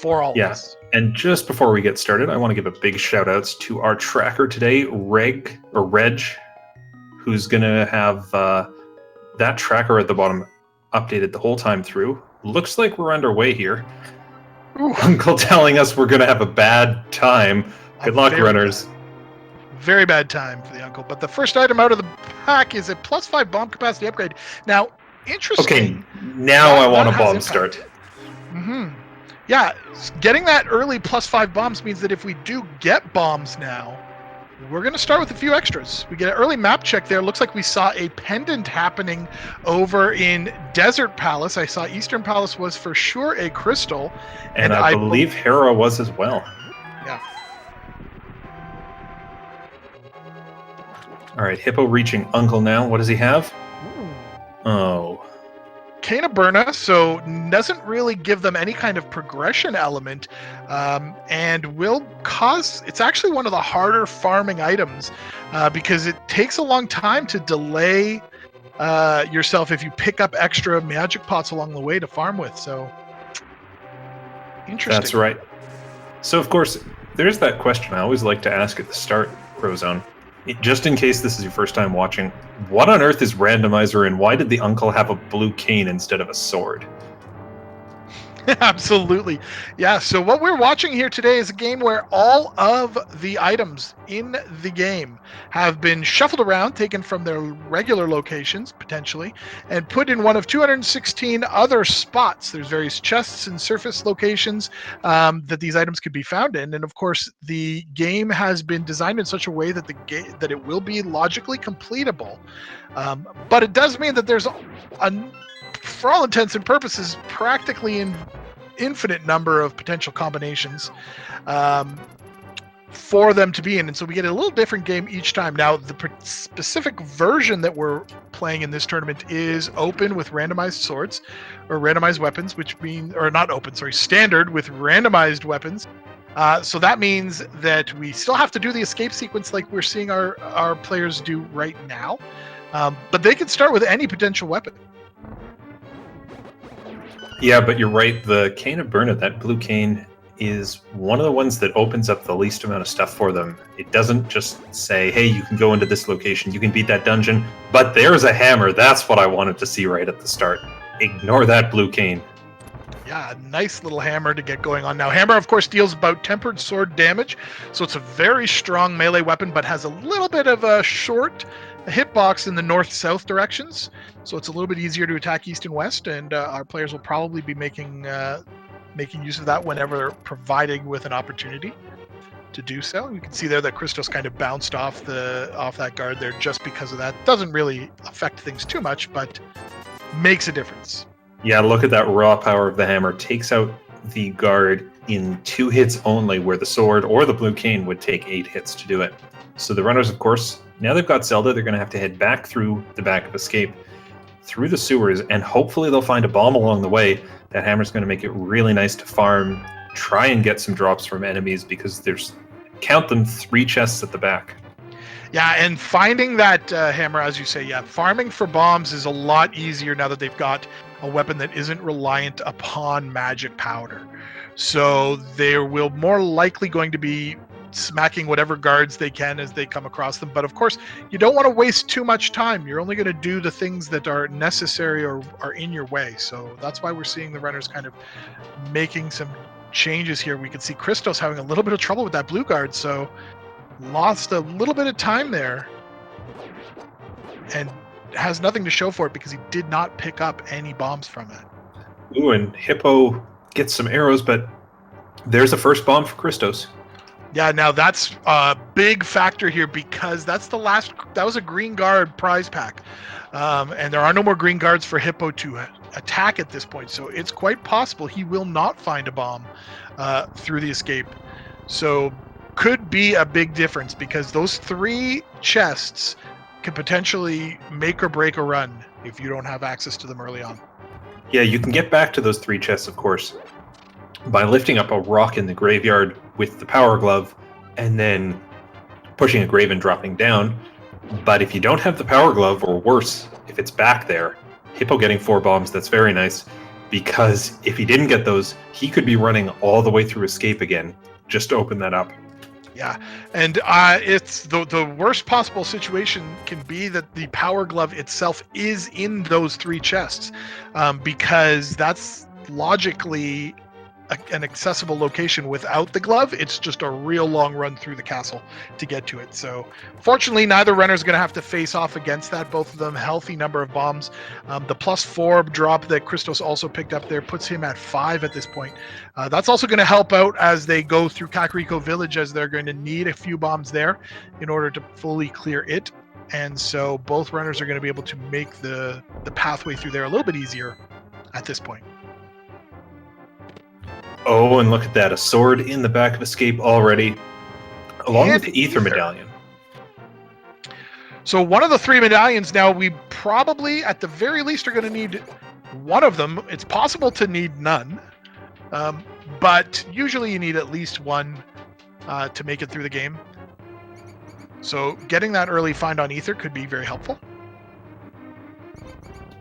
for all of Yeah, us. and just before we get started, I want to give a big shout outs to our tracker today, Reg, who's going to have that tracker at the bottom updated the whole time through. Looks like we're underway here. Ooh. Uncle telling us we're going to have a bad time. Good luck, runners. Very bad time for the uncle. But the first item out of the pack is a +5 bomb capacity upgrade. Now, interesting. Okay, now I want a bomb start. Mm-hmm. Yeah, getting that early +5 bombs means that if we do get bombs now, we're going to start with a few extras. We get an early map check there. Looks like we saw a pendant happening over in Desert Palace. I saw Eastern Palace was for sure a crystal. And I believe Hera was as well. Yeah. All right, Hippo reaching Uncle now. What does he have? Ooh. Oh. Cainaburna, so doesn't really give them any kind of progression element, and will cause, it's actually one of the harder farming items because it takes a long time to delay yourself if you pick up extra magic pots along the way to farm with, so interesting. That's right. So of course, there's that question I always like to ask at the start, Crozone. Just in case this is your first time watching, what on earth is Randomizer and why did the uncle have a blue cane instead of a sword? Absolutely. Yeah, so what we're watching here today is a game where all of the items in the game have been shuffled around, taken from their regular locations, potentially, and put in one of 216 other spots. There's various chests and surface locations that these items could be found in. And of course, the game has been designed in such a way that that it will be logically completable. But it does mean that there's for all intents and purposes, practically an infinite number of potential combinations for them to be in. And so we get a little different game each time. Now, the specific version that we're playing in this tournament is open with randomized swords, or randomized weapons, which means, or not open, sorry, standard with randomized weapons. So that means that we still have to do the escape sequence like we're seeing our players do right now. But they can start with any potential weapon. Yeah, but you're right. The Cainaburna, that blue cane, is one of the ones that opens up the least amount of stuff for them. It doesn't just say, hey, you can go into this location, you can beat that dungeon, but there's a hammer. That's what I wanted to see right at the start. Ignore that blue cane. Yeah, a nice little hammer to get going on. Now, hammer, of course, deals about tempered sword damage, so it's a very strong melee weapon, but has a little bit of a short hitbox in the north-south directions, so it's a little bit easier to attack east and west, and our players will probably be making use of that whenever provided with an opportunity to do so. You can see there that Christos kind of bounced off that guard there just because of that. Doesn't really affect things too much, but makes a difference. Yeah, look at that raw power of the hammer. Takes out the guard in 2 hits only, where the sword or the blue cane would take 8 hits to do it. So the runners, of course, now they've got Zelda, they're going to have to head back through the back of Escape, through the sewers, and hopefully they'll find a bomb along the way. That hammer's going to make it really nice to farm, try and get some drops from enemies, because there's, count them, 3 chests at the back. Yeah, and finding that hammer, as you say, yeah, farming for bombs is a lot easier now that they've got a weapon that isn't reliant upon magic powder. So they will more likely going to be smacking whatever guards they can as they come across them. But of course, you don't want to waste too much time. You're only going to do the things that are necessary or are in your way. So that's why we're seeing the runners kind of making some changes here. We can see Christos having a little bit of trouble with that blue guard, so lost a little bit of time there and has nothing to show for it because he did not pick up any bombs from it. Ooh, and Hippo gets some arrows, but there's a first bomb for Christos. Yeah, now that's a big factor here because that was a green guard prize pack. And there are no more green guards for Hippo to attack at this point. So it's quite possible he will not find a bomb through the escape. So could be a big difference because those 3 chests can potentially make or break a run if you don't have access to them early on. Yeah, you can get back to those 3 chests, of course, by lifting up a rock in the graveyard with the power glove and then pushing a grave and dropping down. But if you don't have the power glove, or worse, if it's back there, Hippo getting 4 bombs, that's very nice. because if he didn't get those, he could be running all the way through escape again just to open that up. Yeah, and it's the worst possible situation can be that the power glove itself is in those 3 chests, because that's logically an accessible location without the glove. It's just a real long run through the castle to get to it. So fortunately, neither runner is going to have to face off against that. Both of them healthy number of bombs. The +4 drop that Christos also picked up there puts him at 5 at this point. That's also going to help out as they go through Kakariko Village, as they're going to need a few bombs there in order to fully clear it. And so both runners are going to be able to make the pathway through there a little bit easier at this point. Oh, and look at that. A sword in the back of escape already, along with the ether medallion. So one of the 3 medallions now, we probably, at the very least, are going to need one of them. It's possible to need none, but usually you need at least one to make it through the game. So getting that early find on ether could be very helpful.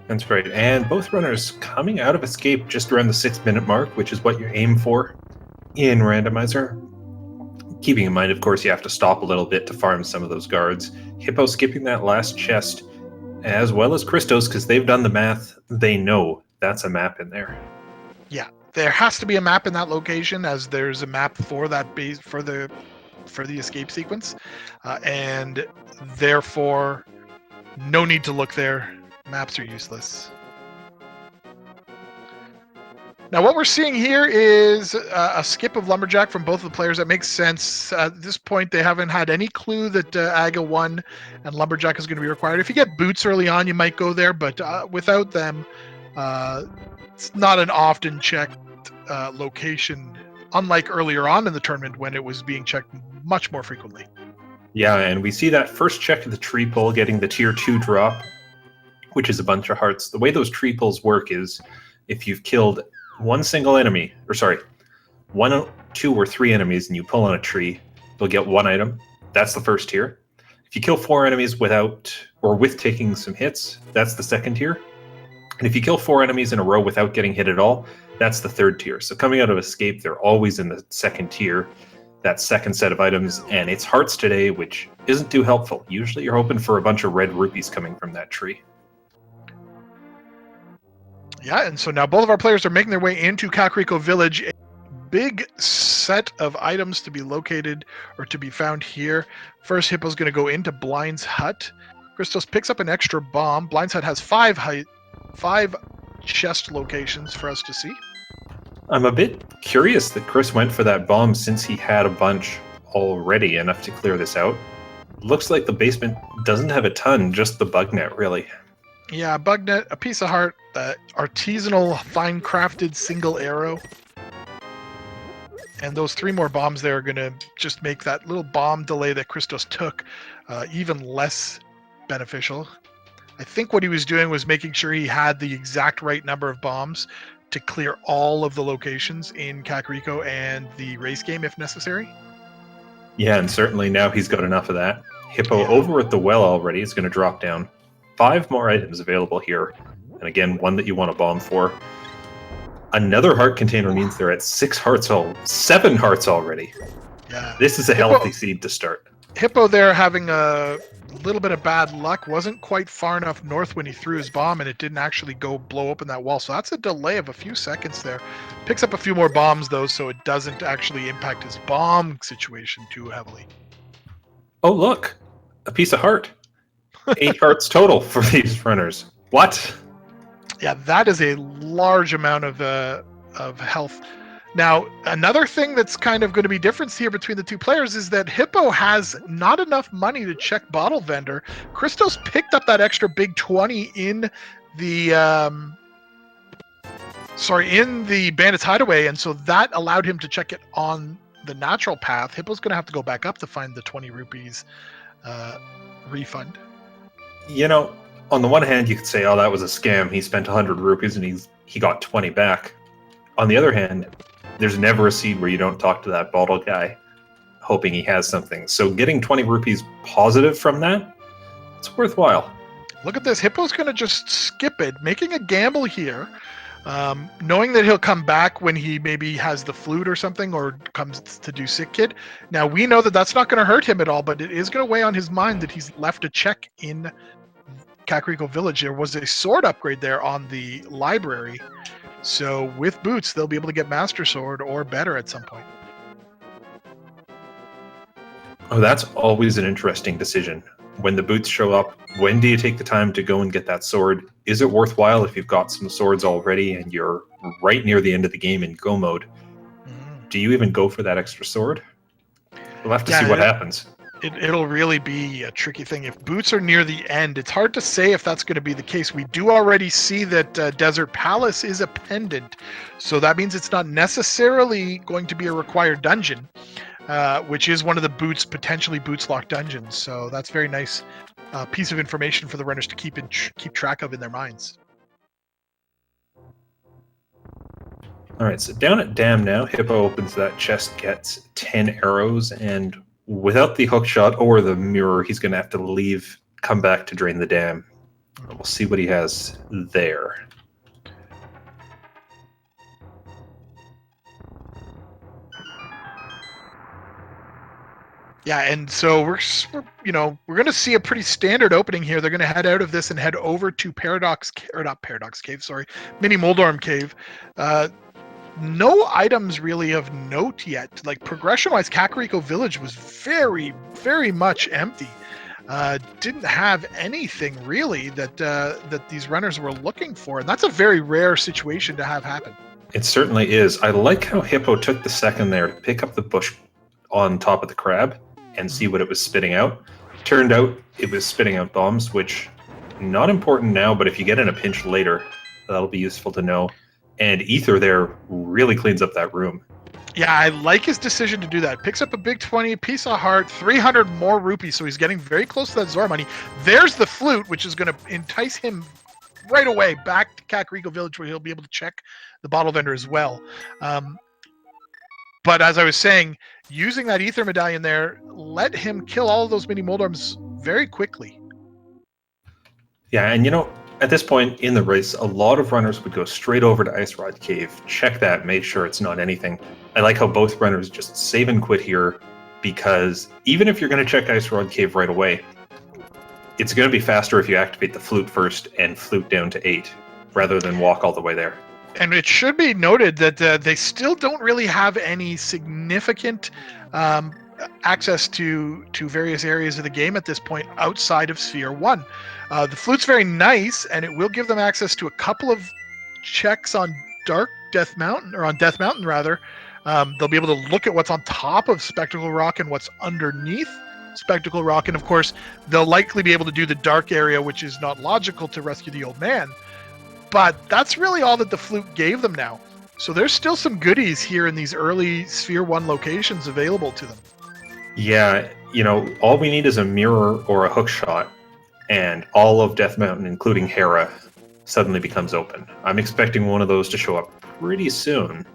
That's right. And both runners coming out of escape just around the 6-minute mark, which is what you aim for in Randomizer. Keeping in mind, of course, you have to stop a little bit to farm some of those guards. Hippo skipping that last chest, as well as Christos, because they've done the math. They know that's a map in there. Yeah, there has to be a map in that location, as there's a map for that base for the escape sequence, and therefore no need to look there. Maps are useless. Now what we're seeing here is a skip of Lumberjack from both of the players. That makes sense. At this point, they haven't had any clue that Aga won and Lumberjack is going to be required. If you get boots early on, you might go there, but without them, it's not an often checked location, unlike earlier on in the tournament when it was being checked much more frequently. Yeah, and we see that first check of the tree pull getting the tier 2 drop, which is a bunch of hearts. The way those tree pulls work is if you've killed one single enemy, or sorry, 1, 2, or 3 enemies and you pull on a tree, you'll get 1 item. That's the first tier. If you kill 4 enemies without or with taking some hits, that's the second tier. And if you kill 4 enemies in a row without getting hit at all, that's the third tier. So coming out of escape, they're always in the second tier, that second set of items, and it's hearts today, which isn't too helpful. Usually you're hoping for a bunch of red rupees coming from that tree. Yeah, and so now both of our players are making their way into Kakariko Village. A big set of items to be located or to be found here. First, Hippo's going to go into Blind's hut. Christos picks up an extra bomb. Blind's hut has 5 chest locations for us to see. I'm a bit curious that Chris went for that bomb since he had a bunch already, enough to clear this out. Looks like the basement doesn't have a ton, just the bug net, really. Yeah, bug net, a piece of heart, artisanal, fine-crafted single arrow. And those 3 more bombs there are going to just make that little bomb delay that Christos took even less beneficial. I think what he was doing was making sure he had the exact right number of bombs to clear all of the locations in Kakariko and the race game if necessary. Yeah, and certainly now he's got enough of that. Hippo over at the well already is going to drop down. 5 more items available here. And again, one that you want to bomb for. Another heart container means they're at 7 hearts already. Yeah. This is a healthy seed to start. Hippo there having a little bit of bad luck. Wasn't quite far enough north when he threw his bomb, and it didn't actually go blow open that wall. So that's a delay of a few seconds there. Picks up a few more bombs, though, so it doesn't actually impact his bomb situation too heavily. Oh, look. A piece of heart. 8 hearts total for these runners. What? Yeah, that is a large amount of health. Now, another thing that's kind of going to be different here between the 2 players is that Hippo has not enough money to check Bottle Vendor. Christos picked up that extra big 20 in the Bandit's Hideaway, and so that allowed him to check it on the natural path. Hippo's going to have to go back up to find the 20 rupees refund. You know, on the one hand, you could say, oh, that was a scam. He spent 100 rupees and he got 20 back. On the other hand, there's never a seed where you don't talk to that bottle guy hoping he has something. So getting 20 rupees positive from that, it's worthwhile. Look at this. Hippo's going to just skip it, making a gamble here. knowing that he'll come back when he maybe has the flute or something, or comes to do Sick Kid. Now we know that that's not going to hurt him at all, but it is going to weigh on his mind that he's left a check in Kakariko Village. There was a sword upgrade there on the library, so with boots they'll be able to get Master Sword or better at some point. Oh, that's always an interesting decision. When the boots show up, when do you take the time to go and get that sword? Is it worthwhile if you've got some swords already and you're right near the end of the game in go mode? Do you even go for that extra sword? We'll have to see what happens. It'll really be a tricky thing. If boots are near the end, it's hard to say if that's going to be the case. We do already see that Desert Palace is a pendant, so that means it's not necessarily going to be a required dungeon. Which is one of the potentially boots locked dungeons. So that's very nice piece of information for the runners to keep track of in their minds. All right, so down at Dam now, Hippo opens that chest, gets 10 arrows, and without the hook shot or the mirror, he's going to have to come back to drain the dam. We'll see what he has there. Yeah, and so we're going to see a pretty standard opening here. They're going to head out of this and head over to Mini Moldorm Cave. No items really of note yet. Like progression-wise, Kakariko Village was very, very much empty. Didn't have anything really that these runners were looking for, and that's a very rare situation to have happen. It certainly is. I like how Hippo took the second there to pick up the bush on top of the crab and see what it was spitting out. Turned out it was spitting out bombs, which not important now, but if you get in a pinch later, that'll be useful to know. And Ether there really cleans up that room. Yeah, I like his decision to do that. Picks up a big 20, piece of heart, 300 more rupees, so he's getting very close to that Zora money. There's the flute, which is going to entice him right away back to Kakariko Village, where he'll be able to check the bottle vendor as well. But as I was saying, using that Ether Medallion there, let him kill all of those mini Moldorms very quickly. Yeah, and at this point in the race, a lot of runners would go straight over to Ice Rod Cave, check that, make sure it's not anything. I like how both runners just save and quit here, because even if you're going to check Ice Rod Cave right away, it's going to be faster if you activate the flute first and flute down to 8, rather than walk all the way there. And it should be noted that they still don't really have any significant access to various areas of the game at this point outside of Sphere 1. The flute's very nice, and it will give them access to a couple of checks on Death Mountain. They'll be able to look at what's on top of Spectacle Rock and what's underneath Spectacle Rock, and of course, they'll likely be able to do the dark area, which is not logical to rescue the old man. But that's really all that the flute gave them now. So there's still some goodies here in these early Sphere 1 locations available to them. Yeah, all we need is a mirror or a hook shot, and all of Death Mountain, including Hera, suddenly becomes open. I'm expecting one of those to show up pretty soon.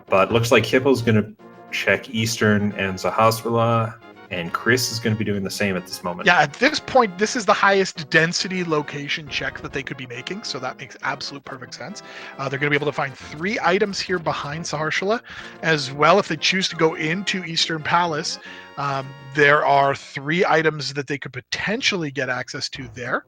But looks like Hippo's going to check Eastern and Sahasrahla, and Chris is going to be doing the same at this moment. Yeah, at this point, this is the highest density location check that they could be making, so that makes absolute perfect sense. They're going to be able to find 3 items here behind Sahasrahla. As well, if they choose to go into Eastern Palace, there are 3 items that they could potentially get access to there.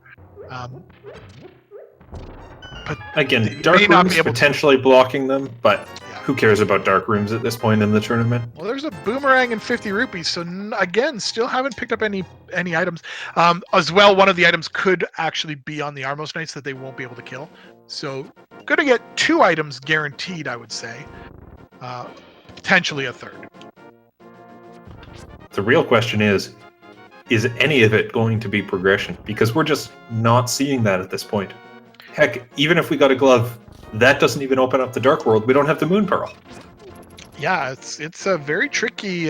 But again, dark rooms potentially blocking them, but who cares about dark rooms at this point in the tournament? Well, there's a boomerang and 50 rupees, so again, still haven't picked up any items. As well, one of the items could actually be on the Armos Knights that they won't be able to kill. So, going to get 2 items guaranteed, I would say. Potentially a third. The real question is any of it going to be progression? Because we're just not seeing that at this point. Heck, even if we got a glove, that doesn't even open up the Dark World. We don't have the Moon Pearl. Yeah, it's a very tricky,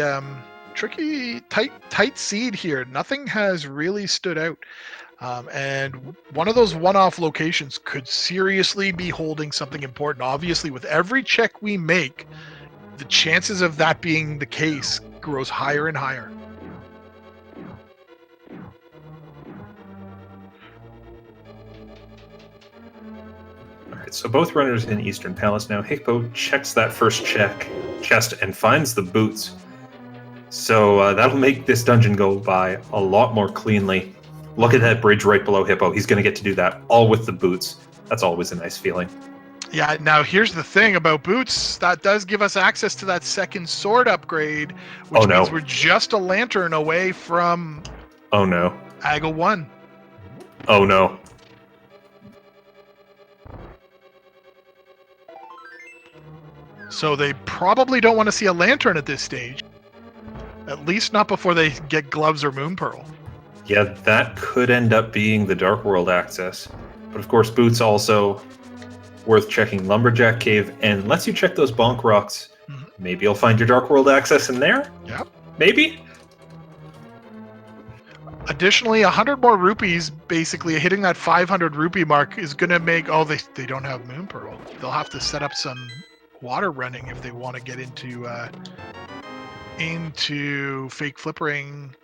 tight seed here. Nothing has really stood out. And one of those one-off locations could seriously be holding something important. Obviously, with every check we make, the chances of that being the case grows higher and higher. so both runners in Eastern Palace now. Hippo checks that first chest and finds the boots. So that'll make this dungeon go by a lot more cleanly. Look at that bridge right below Hippo. He's going to get to do that all with the boots. That's always a nice feeling. Yeah, now here's the thing about boots. That does give us access to that second sword upgrade, which means we're just a lantern away from AGA 1. Oh no. So they probably don't want to see a lantern at this stage. At least not before they get gloves or moon pearl. Yeah, that could end up being the Dark World access. But of course, boots also worth checking Lumberjack Cave, and lets you check those bonk rocks. Mm-hmm. Maybe you'll find your Dark World access in there? Yep. Maybe? Additionally, 100 more rupees, basically hitting that 500 rupee mark is going to make... Oh, they don't have moon pearl. They'll have to set up some water running if they want to get into fake flippering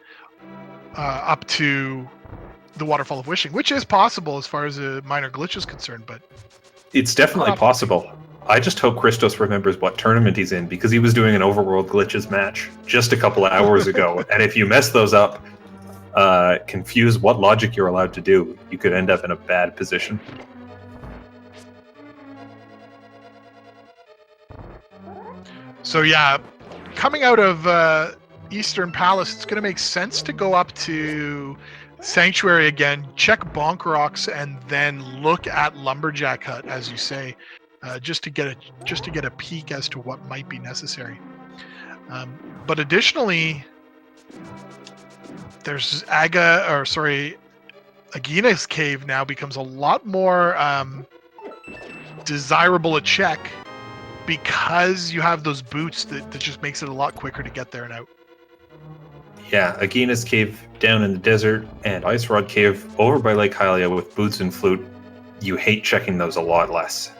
up to the Waterfall of Wishing, which is possible as far as a minor glitch is concerned, but it's definitely possible. I just hope Christos remembers what tournament he's in, because he was doing an Overworld Glitches match just a couple of hours ago, and if you mess those up, confuse what logic you're allowed to do, you could end up in a bad position. So yeah, coming out of Eastern Palace, it's going to make sense to go up to Sanctuary again, check bonk rocks, and then look at Lumberjack Hut, as you say, just to get a peek as to what might be necessary. But additionally, there's Agina's Cave now becomes a lot more desirable a check, because you have those boots that just makes it a lot quicker to get there and out. Yeah, Agina's Cave down in the desert, and Ice Rod Cave over by Lake Hylia with boots and flute. You hate checking those a lot less.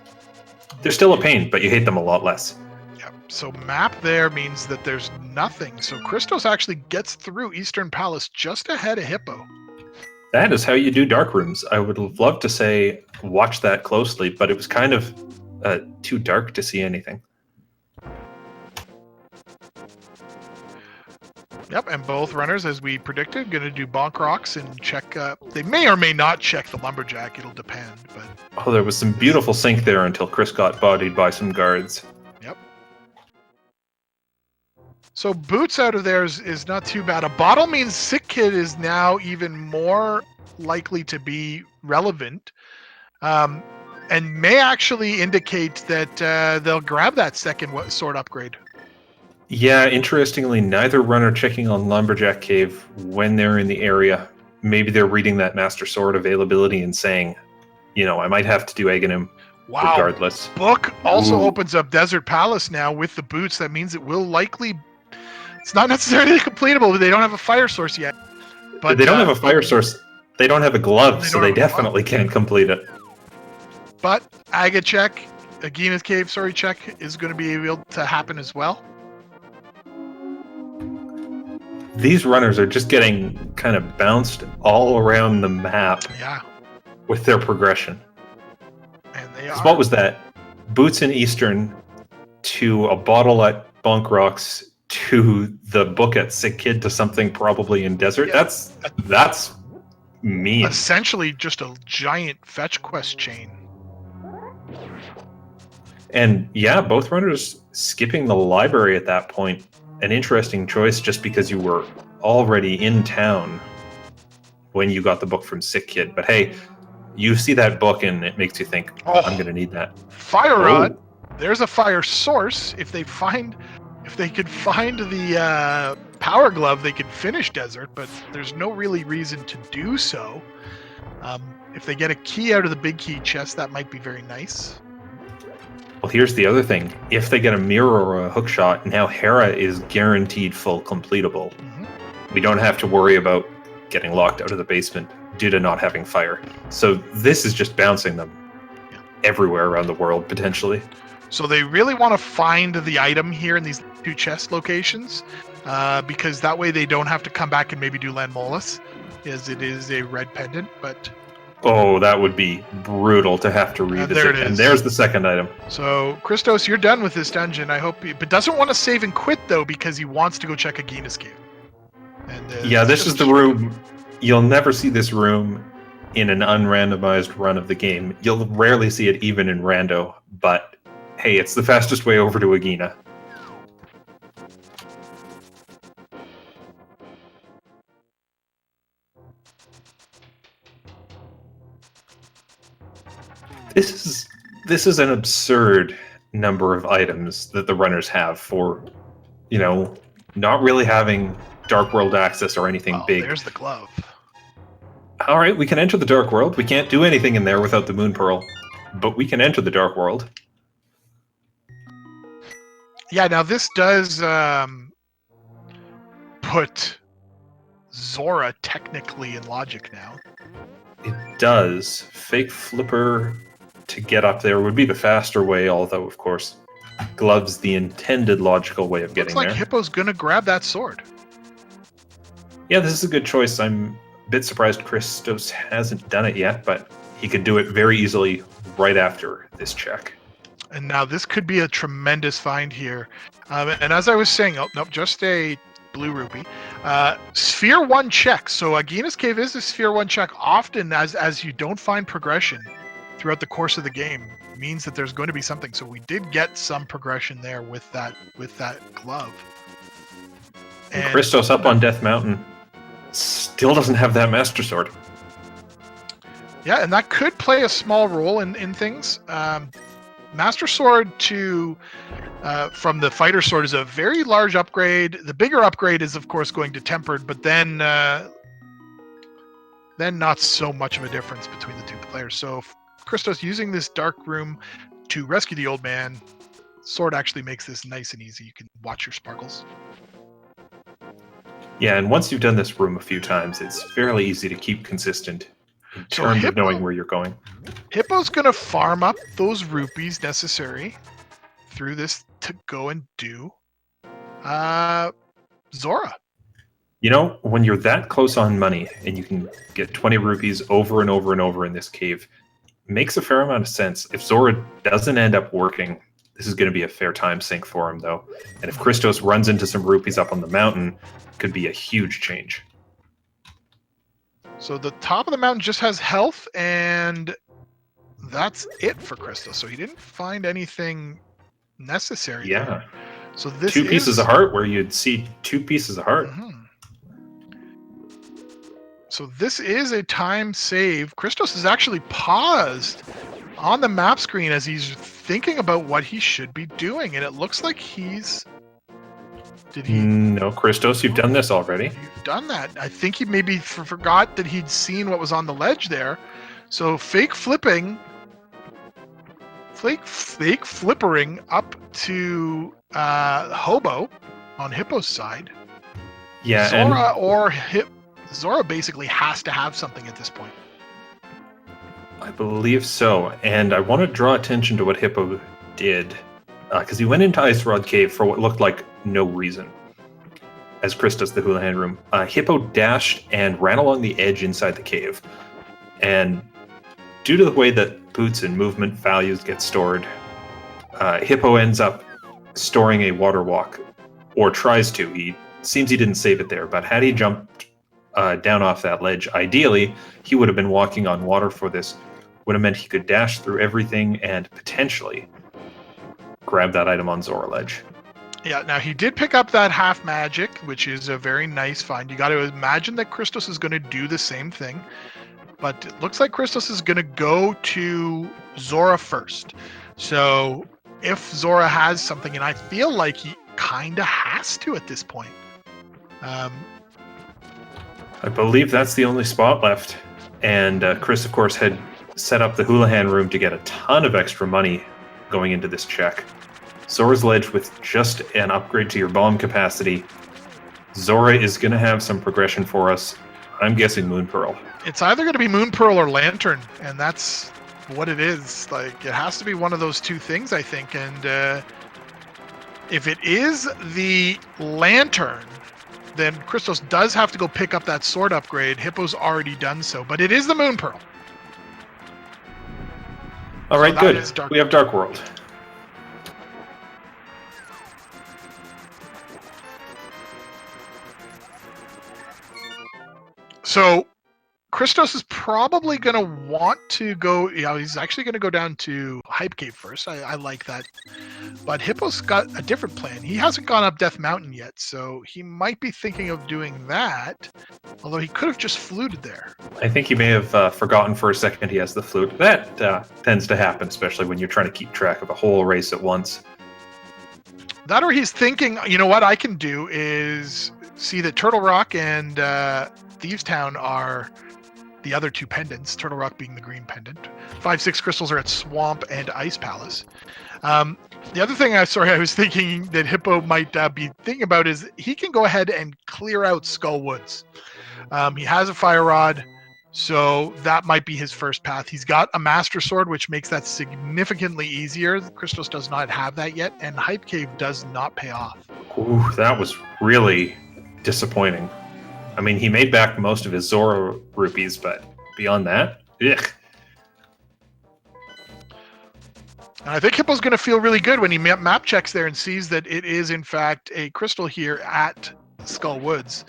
They're still a pain, but you hate them a lot less. Yeah, so map there means that there's nothing. So Christos actually gets through Eastern Palace just ahead of Hippo. That is how you do dark rooms. I would love to say watch that closely, but it was kind of too dark to see anything. Yep, and both runners, as we predicted, going to do bonk rocks and check. They may or may not check the Lumberjack. It'll depend. But there was some beautiful sync there until Chris got bodied by some guards. Yep. So boots out of there is not too bad. A bottle means Sick Kid is now even more likely to be relevant, and may actually indicate that they'll grab that second sword upgrade. Yeah, interestingly, neither runner checking on Lumberjack Cave when they're in the area. Maybe they're reading that Master Sword availability and saying, I might have to do Aghanim regardless. Book also opens up Desert Palace now with the boots. That means it will likely... It's not necessarily completable, but they don't have a fire source yet. But they don't have a fire source. They don't have a glove, so they definitely can't complete it. But Agina's Cave check is going to be able to happen as well. These runners are just getting kind of bounced all around the map with their progression. And they are. What was that? Boots in Eastern to a bottle at Bonk Rocks to the book at Sick Kid to something probably in Desert. Yeah. That's mean. Essentially just a giant fetch quest chain. And yeah, both runners skipping the library at that point. An interesting choice just because you were already in town when you got the book from Sick Kid. But hey, you see that book and it makes you think, I'm going to need that. Fire rod. There's a fire source. If they could find the power glove, they could finish Desert, but there's no really reason to do so. If they get a key out of the big key chest, that might be very nice. Well, here's the other thing. If they get a mirror or a hook shot, now Hera is guaranteed full completable. Mm-hmm. We don't have to worry about getting locked out of the basement due to not having fire. So this is just bouncing them everywhere around the world, potentially. So they really want to find the item here in these two chest locations, because that way they don't have to come back and maybe do Lan Molas, as it is a red pendant. But Oh, that would be brutal to have to revisit. there it is. And there's the second item. So, Christos, you're done with this dungeon. I hope but doesn't want to save and quit, though, because he wants to go check Agina's cave. And, Yeah, this is the room. You'll never see this room in an unrandomized run of the game. You'll rarely see it even in rando, but hey, it's the fastest way over to Agina. This is an absurd number of items that the runners have for, not really having Dark World access or anything big. There's the glove. All right, we can enter the Dark World. We can't do anything in there without the Moon Pearl, but we can enter the Dark World. Yeah, now this does put Zora technically in logic now. It does. Fake Flipper to get up there would be the faster way, although, of course, Glove's the intended logical way of getting there. Looks like Hippo's going to grab that sword. Yeah, this is a good choice. I'm a bit surprised Christos hasn't done it yet, but he could do it very easily right after this check. And now this could be a tremendous find here. And as I was saying, just a blue rupee. Sphere 1 check. So Agina's Cave is a Sphere 1 check. Often, as you don't find progression throughout the course of the game, means that there's going to be something. So we did get some progression there with that glove. And Christos up on Death Mountain still doesn't have that Master Sword. Yeah, and that could play a small role in things. Master Sword from the Fighter Sword is a very large upgrade. The bigger upgrade is, of course, going to Tempered, but then not so much of a difference between the two players. So Christos using this dark room to rescue the old man, sword actually makes this nice and easy. You can watch your sparkles. Yeah, and once you've done this room a few times, it's fairly easy to keep consistent in terms of knowing where you're going. Hippo's going to farm up those rupees necessary through this to go and do Zora. When you're that close on money and you can get 20 rupees over and over and over in this cave, it makes a fair amount of sense. If Zora doesn't end up working, this is going to be a fair time sink for him, though. And if Christos runs into some rupees up on the mountain, it could be a huge change. So the top of the mountain just has health, and that's it for Christos. So he didn't find anything necessary. Yeah. There. So this two pieces of heart where you'd see 2 pieces of heart. Mm-hmm. So this is a time save. Christos is actually paused on the map screen as he's thinking about what he should be doing, and it looks like he's... Did he? No, Christos, you've done this already. You've done that. I think he maybe forgot that he'd seen what was on the ledge there. So fake flippering up to Hobo on Hippo's side. Yeah, Zora basically has to have something at this point. I believe so, and I want to draw attention to what Hippo did, because he went into Ice Rod Cave for what looked like no reason, as Christos the Houlihan Room. Hippo dashed and ran along the edge inside the cave, and due to the way that boots and movement values get stored, Hippo ends up storing a water walk, or tries to. He seems he didn't save it there, but had he jumped down off that ledge, ideally, he would have been walking on water for this. Would have meant he could dash through everything and potentially grab that item on Zora Ledge. Yeah, now he did pick up that half magic, which is a very nice find. You got to imagine that Christos is going to do the same thing, but it looks like Christos is going to go to Zora first. So if Zora has something, and I feel like he kind of has to at this point. I believe that's the only spot left. And Chris, of course, had set up the Houlihan Room to get a ton of extra money going into this check. Zora's Ledge with just an upgrade to your bomb capacity. Zora is going to have some progression for us. I'm guessing Moon Pearl. It's either going to be Moon Pearl or Lantern, and that's what it is. Like, it has to be one of those two things, I think. And if it is the Lantern, then Christos does have to go pick up that sword upgrade. Hippo's already done so, but it is the Moon Pearl. All right, that good. is Dark We have Dark World. So Christos is probably going to want to go. He's actually going to go down to Hype Cave first. I like that. But Hippo's got a different plan. He hasn't gone up Death Mountain yet, so he might be thinking of doing that. Although he could have just fluted there. I think he may have forgotten for a second he has the flute. That tends to happen, especially when you're trying to keep track of a whole race at once. That, or he's thinking, you know what I can do is see that Turtle Rock and Thieves Town are the other two pendants, Turtle Rock being the green pendant. 5-6 crystals are at Swamp and Ice Palace. The other thing I was thinking that Hippo might be thinking about is he can go ahead and clear out Skull Woods. He has a Fire Rod, so that might be his first path. He's got a Master Sword, which makes that significantly easier. Christos does not have that yet, and Hype Cave does not pay off. Ooh, that was really disappointing. I mean, he made back most of his Zora rupees, but beyond that, ugh. And I think Hippo's going to feel really good when he map checks there and sees that it is, in fact, a crystal here at Skull Woods.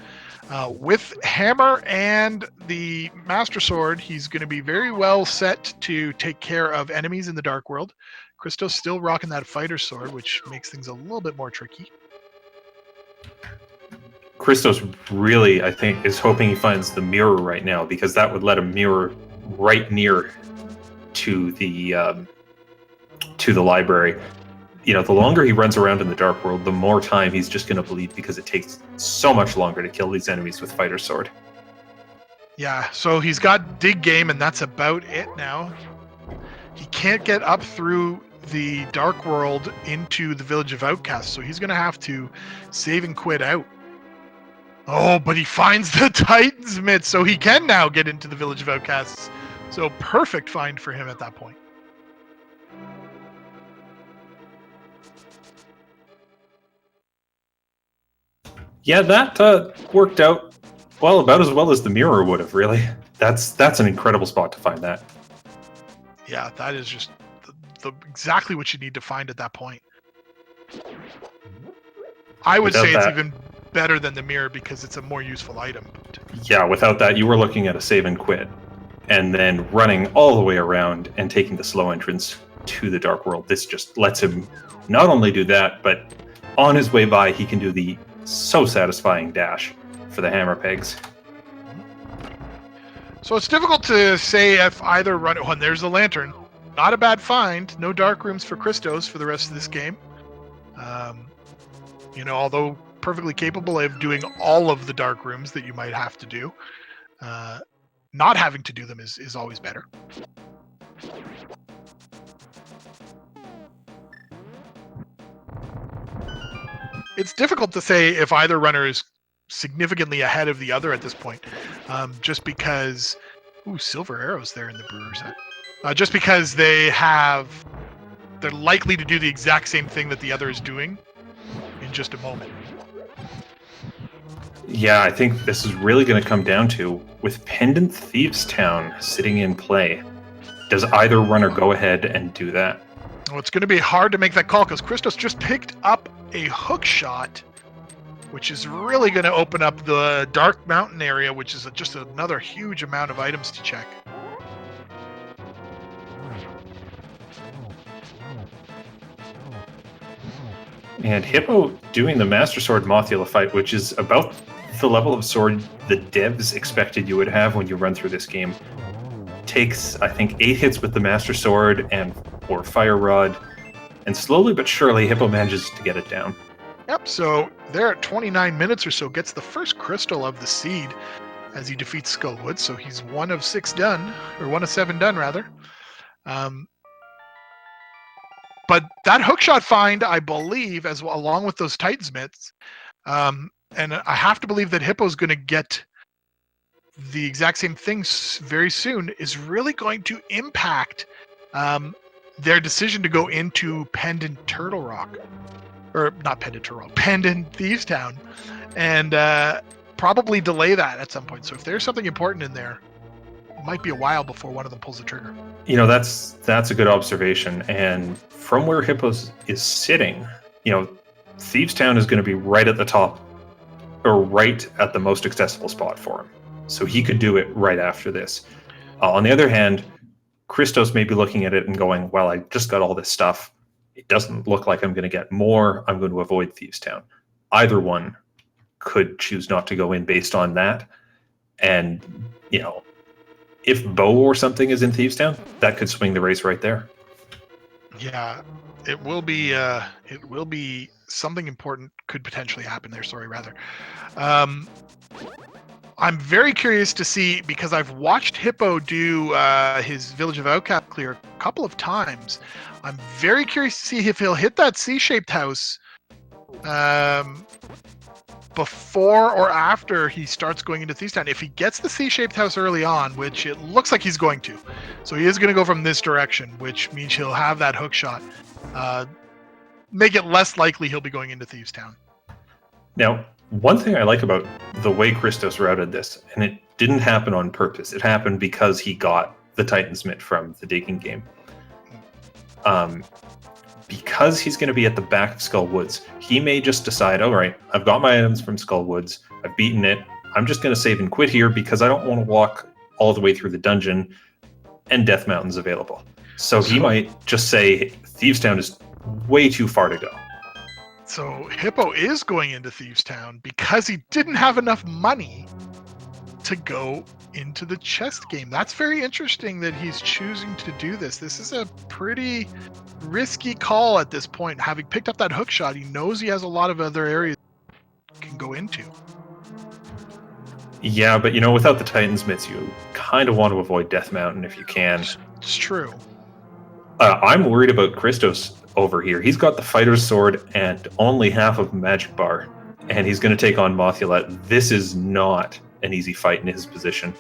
With Hammer and the Master Sword, he's going to be very well set to take care of enemies in the Dark World. Christos still rocking that Fighter Sword, which makes things a little bit more tricky. Christos really, I think, is hoping he finds the mirror right now, because that would let him mirror right near to the library. You know, the longer he runs around in the Dark World, the more time he's just going to bleed, because it takes so much longer to kill these enemies with Fighter Sword. Yeah, so he's got Dig Game, and that's about it now. He can't get up through the Dark World into the Village of Outcasts, so he's going to have to save and quit out. Oh, but he finds the Titan's Mitt, so he can now get into the Village of Outcasts. So perfect find for him at that point. Yeah, that worked out about as well as the mirror would have, really. That's an incredible spot to find that. Yeah, that is just the exactly what you need to find at that point. I would say it's even better than the mirror because it's a more useful item. Yeah, without that, you were looking at a save and quit, and then running all the way around and taking the slow entrance to the Dark World. This just lets him not only do that, but on his way by, he can do the so satisfying dash for the hammer pegs. So it's difficult to say if either run. Oh, and there's the lantern. Not a bad find. No dark rooms for Christos for the rest of this game. Although perfectly capable of doing all of the dark rooms that you might have to do, not having to do them is always better. It's difficult to say if either runner is significantly ahead of the other at this point, just because silver arrows there in the brewer's hut. Just because they're likely to do the exact same thing that the other is doing in just a moment. Yeah, I think this is really going to come down to, with Pendant Thieves Town sitting in play, does either runner go ahead and do that? Well, it's going to be hard to make that call because Christos just picked up a hook shot, which is really going to open up the Dark Mountain area, which is just another huge amount of items to check. And Hippo doing the Master Sword Mothula fight, which is about the level of sword the devs expected you would have when you run through this game, takes, I think, 8 hits with the Master Sword or Fire Rod, and slowly but surely Hippo manages to get it down. Yep, so there at 29 minutes or so gets the first crystal of the seed as he defeats Skullwood, so he's 1 of 6 done, or 1 of 7 done rather. But that hookshot find, I believe, as well, along with those Titan's Mitts, and I have to believe that Hippo's going to get the exact same thing very soon, is really going to impact their decision to go into Pendant Turtle Rock. Or not Pendant Turtle Rock, Pendant Thieves Town. And probably delay that at some point. So if there's something important in there, might be a while before one of them pulls the trigger. You know, that's a good observation. And from where Hippos is sitting, you know, Thieves Town is going to be right at the top, or right at the most accessible spot for him. So he could do it right after this. On the other hand, Christos may be looking at it and going, well, I just got all this stuff. It doesn't look like I'm going to get more. I'm going to avoid Thieves Town. Either one could choose not to go in based on that. And, you know, if Bo or something is in Thieves Town, that could swing the race right there. Yeah, it will be something important could potentially happen there. Sorry, rather. I'm very curious to see, because I've watched Hippo do his Village of Outcast clear a couple of times. I'm very curious to see if he'll hit that C-shaped house before or after he starts going into Thieves Town. If he gets the C-shaped house early on, which it looks like he's going to, so he is going to go from this direction, which means he'll have that hook shot. Make it less likely he'll be going into Thieves Town. Now, one thing I like about the way Christos routed this, and it didn't happen on purpose, it happened because he got the Titan's Mitt from the digging game. Because he's going to be at the back of Skull Woods, he may just decide, all right, I've got my items from Skull Woods, I've beaten it, I'm just going to save and quit here because I don't want to walk all the way through the dungeon, and Death Mountain's available. So he might just say, Thieves Town is way too far to go. So Hippo is going into Thieves Town because he didn't have enough money to go into the chest game. That's very interesting that he's choosing to do this. This is a pretty risky call at this point. Having picked up that hook shot, he knows he has a lot of other areas he can go into. Yeah, but you know, without the Titan's Mitts, you kind of want to avoid Death Mountain if you can. It's true. I'm worried about Christos over here. He's got the Fighter's Sword and only half of Magic Bar, and he's going to take on Mothulette. This is not an easy fight in his position.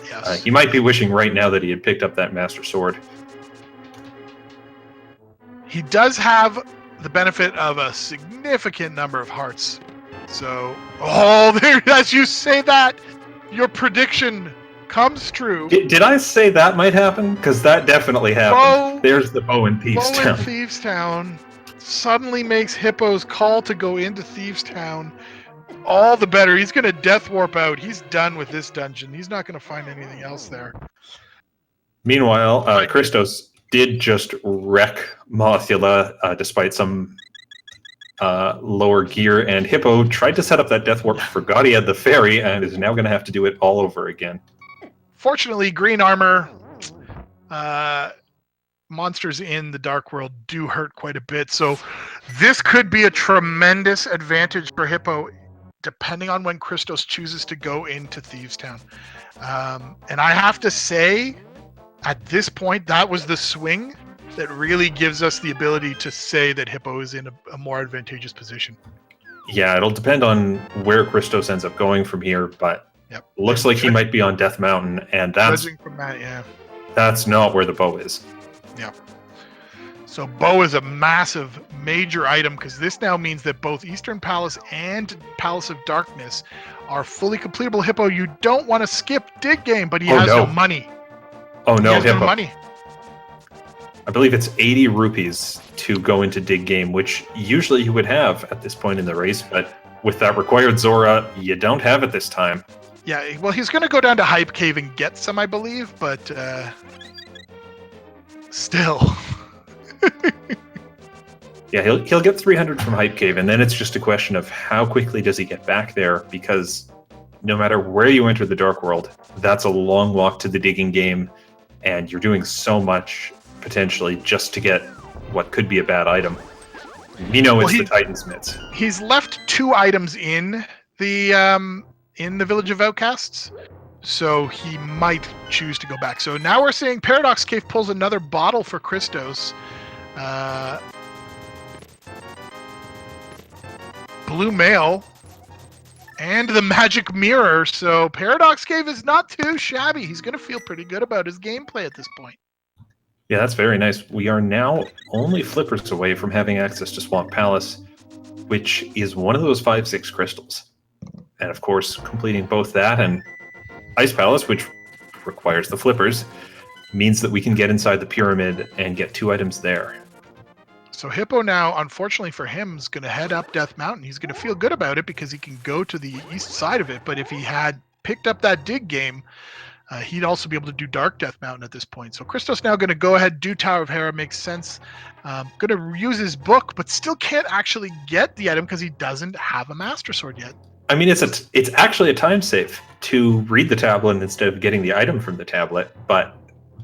Yes. He might be wishing right now that he had picked up that Master Sword. He does have the benefit of a significant number of hearts. So, there, as you say that, your prediction comes true. Did I say that might happen? Because that definitely happened. There's the Bo in Thieves Town. Bo in Thieves Town suddenly makes Hippo's call to go into Thieves Town all the better. He's going to death warp out. He's done with this dungeon. He's not going to find anything else there. Meanwhile, Christos did just wreck Mothula despite some lower gear, and Hippo tried to set up that death warp, forgot he had the fairy, and is now going to have to do it all over again. Fortunately, green armor monsters in the Dark World do hurt quite a bit, so this could be a tremendous advantage for Hippo, depending on when Christos chooses to go into Thieves Town. And I have to say, at this point, that was the swing that really gives us the ability to say that Hippo is in a more advantageous position. Yeah, it'll depend on where Christos ends up going from here, but looks like he might be on Death Mountain, and that's not where the Bow is. Yeah. So Bow is a massive, major item, because this now means that both Eastern Palace and Palace of Darkness are fully completable. Hippo, you don't want to skip Dig Game, but he has no money. Oh no, he has Hippo. No money. I believe it's 80 rupees to go into Dig Game, which usually you would have at this point in the race, but with that required Zora, you don't have it this time. Yeah, well, he's going to go down to Hype Cave and get some, I believe, but still. Yeah, he'll get 300 from Hype Cave, and then it's just a question of how quickly does he get back there, because no matter where you enter the Dark World, that's a long walk to the Digging Game, and you're doing so much potentially just to get what could be a bad item. You know, it's the Titan's Mitts. He's left 2 items in the Village of Outcasts, so he might choose to go back. So now we're seeing Paradox Cave pulls another bottle for Christos. Blue Mail and the Magic Mirror. So Paradox Cave is not too shabby. He's going to feel pretty good about his gameplay at this point. Yeah, that's very nice. We are now only flippers away from having access to Swamp Palace, which is one of those 5/6 crystals. And of course, completing both that and Ice Palace, which requires the flippers, means that we can get inside the pyramid and get 2 items there. So Hippo now, unfortunately for him, is going to head up Death Mountain. He's going to feel good about it because he can go to the east side of it. But if he had picked up that dig game, he'd also be able to do Dark Death Mountain at this point. So Christos now going to go ahead, do Tower of Hera, makes sense. Going to use his book, but still can't actually get the item because he doesn't have a Master Sword yet. I mean, it's actually a time save to read the tablet instead of getting the item from the tablet, but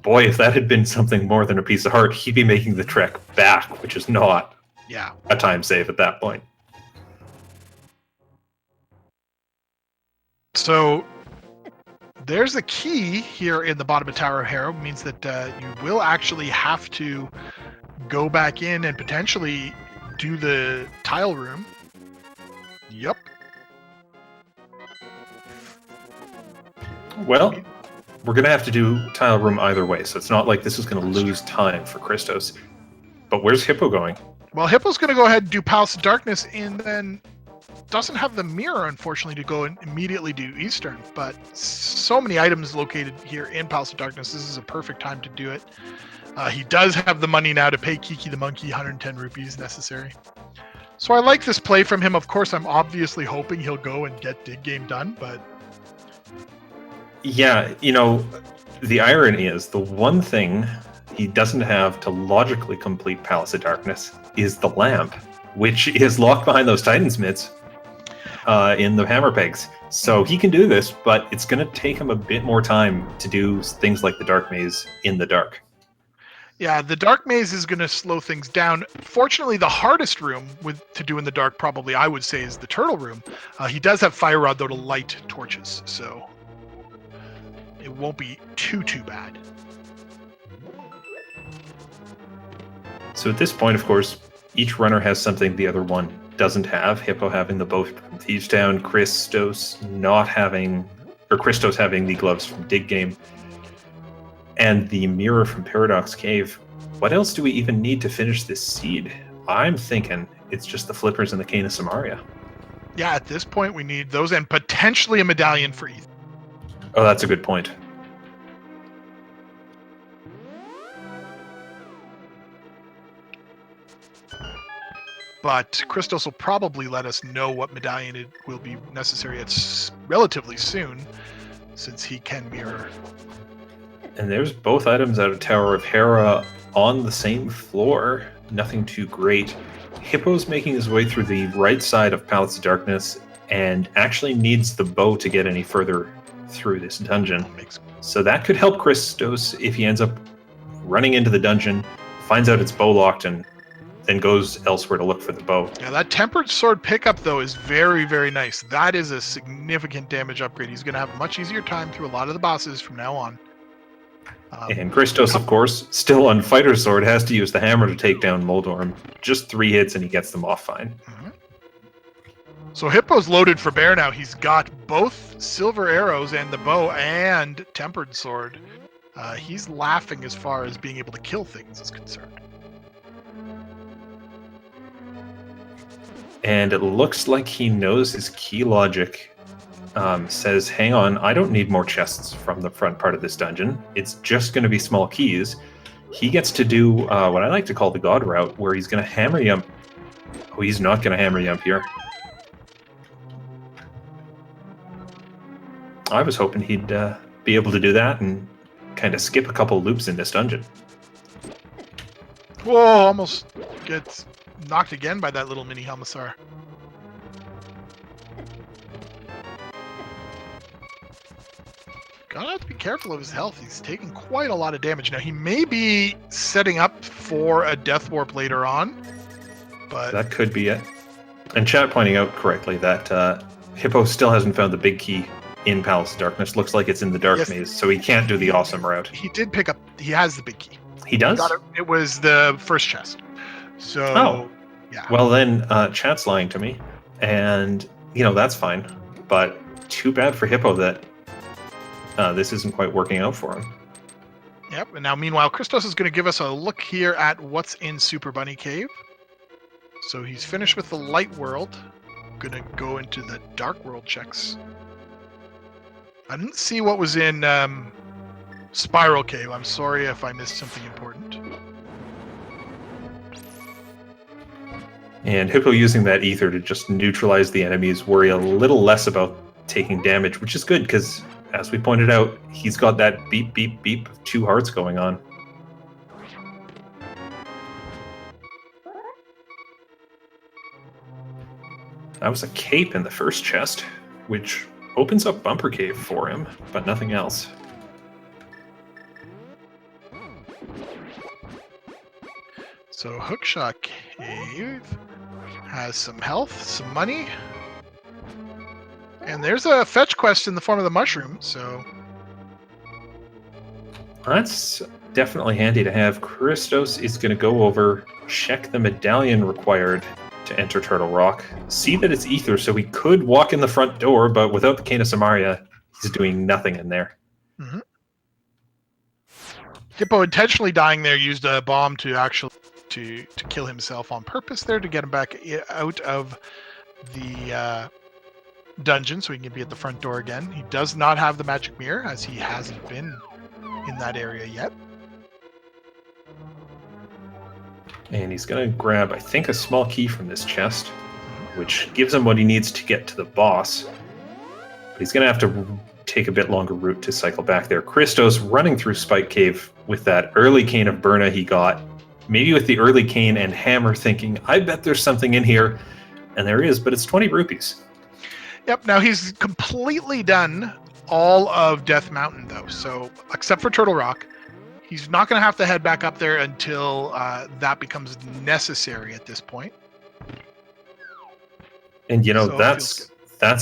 boy, if that had been something more than a piece of heart, he'd be making the trek back, which is not a time save at that point. So there's the key here in the bottom of Tower of Hera, means that you will actually have to go back in and potentially do the tile room. Yep. Well, we're going to have to do tile room either way, so it's not like this is going to lose time for Christos. But where's Hippo going? Well, Hippo's going to go ahead and do Palace of Darkness, and then doesn't have the mirror, unfortunately, to go and immediately do Eastern. But so many items located here in Palace of Darkness, this is a perfect time to do it. He does have the money now to pay Kiki the monkey 110 rupees necessary. So I like this play from him. Of course, I'm obviously hoping he'll go and get Dig Game done, but... Yeah, the irony is the one thing he doesn't have to logically complete Palace of Darkness is the lamp, which is locked behind those Titan's mitts in the hammer pegs. So he can do this, but it's going to take him a bit more time to do things like the Dark Maze in the dark. Yeah, the Dark Maze is going to slow things down. Fortunately, the hardest room to do in the dark, probably, I would say, is the Turtle Room. He does have Fire Rod, though, to light torches, so it won't be too bad. So at this point, of course, each runner has something the other one doesn't have. Hippo having the bow from Thieves Town, Christos having the gloves from Dig Game, and the mirror from Paradox Cave. What else do we even need to finish this seed? I'm thinking it's just the flippers and the Cane of Samaria. Yeah, at this point we need those and potentially a medallion for Ethan. Oh, that's a good point. But Christos will probably let us know what medallion it will be necessary at relatively soon, since he can mirror. And there's both items out of Tower of Hera on the same floor. Nothing too great. Hippo's making his way through the right side of Palace of Darkness and actually needs the bow to get any further through this dungeon. So that could help Christos if he ends up running into the dungeon, finds out it's bow locked, and then goes elsewhere to look for the bow. Yeah, that Tempered Sword pickup, though, is very, very nice. That is a significant damage upgrade. He's going to have a much easier time through a lot of the bosses from now on. And Christos, of course, still on Fighter Sword, has to use the hammer to take down Moldorm. Just 3 hits and he gets them off fine. Mm-hmm. So Hippo's loaded for bear now. He's got both silver arrows and the bow and Tempered Sword. He's laughing as far as being able to kill things is concerned. And it looks like he knows his key logic. Says, hang on, I don't need more chests from the front part of this dungeon. It's just going to be small keys. He gets to do what I like to call the God route, where he's going to hammer yump. Oh, he's not going to hammer yump here. I was hoping he'd be able to do that and kind of skip a couple loops in this dungeon. Whoa, almost gets knocked again by that little mini Helmassar. Gotta have to be careful of his health. He's taking quite a lot of damage. Now, he may be setting up for a Death Warp later on, but... That could be it. And chat pointing out correctly that Hippo still hasn't found the big key in Palace of Darkness. Looks like it's in the Dark Maze, so he can't do the awesome route. He did pick up... He has the big key. He does? It was the first chest. So, yeah. Well, then chat's lying to me, and, that's fine. But too bad for Hippo that this isn't quite working out for him. Yep, and now meanwhile, Christos is going to give us a look here at what's in Super Bunny Cave. So he's finished with the Light World. Going to go into the Dark World checks. I didn't see what was in Spiral Cave. I'm sorry if I missed something important. And Hippo using that ether to just neutralize the enemies, worry a little less about taking damage, which is good because, as we pointed out, he's got that beep, beep, beep of 2 hearts going on. That was a cape in the first chest, which opens up Bumper Cave for him, but nothing else. So Hookshot Cave has some health, some money, and there's a fetch quest in the form of the mushroom, so... That's definitely handy to have. Christos is going to go over, check the medallion required to enter Turtle Rock, see that it's ether, so he could walk in the front door, but without the Cane of Samaria, he's doing nothing in there. Mm-hmm. Hippo intentionally dying there used a bomb to actually to kill himself on purpose there to get him back out of the dungeon so he can be at the front door again. He does not have the magic mirror as he hasn't been in that area yet. And he's going to grab, I think, a small key from this chest, which gives him what he needs to get to the boss. But he's going to have to take a bit longer route to cycle back there. Christos running through Spike Cave with that early Cane of Burna he got, maybe with the early cane and hammer, thinking, I bet there's something in here. And there is, but it's 20 rupees. Yep, now he's completely done all of Death Mountain, though. So, except for Turtle Rock, he's not going to have to head back up there until that becomes necessary at this point. And, So that's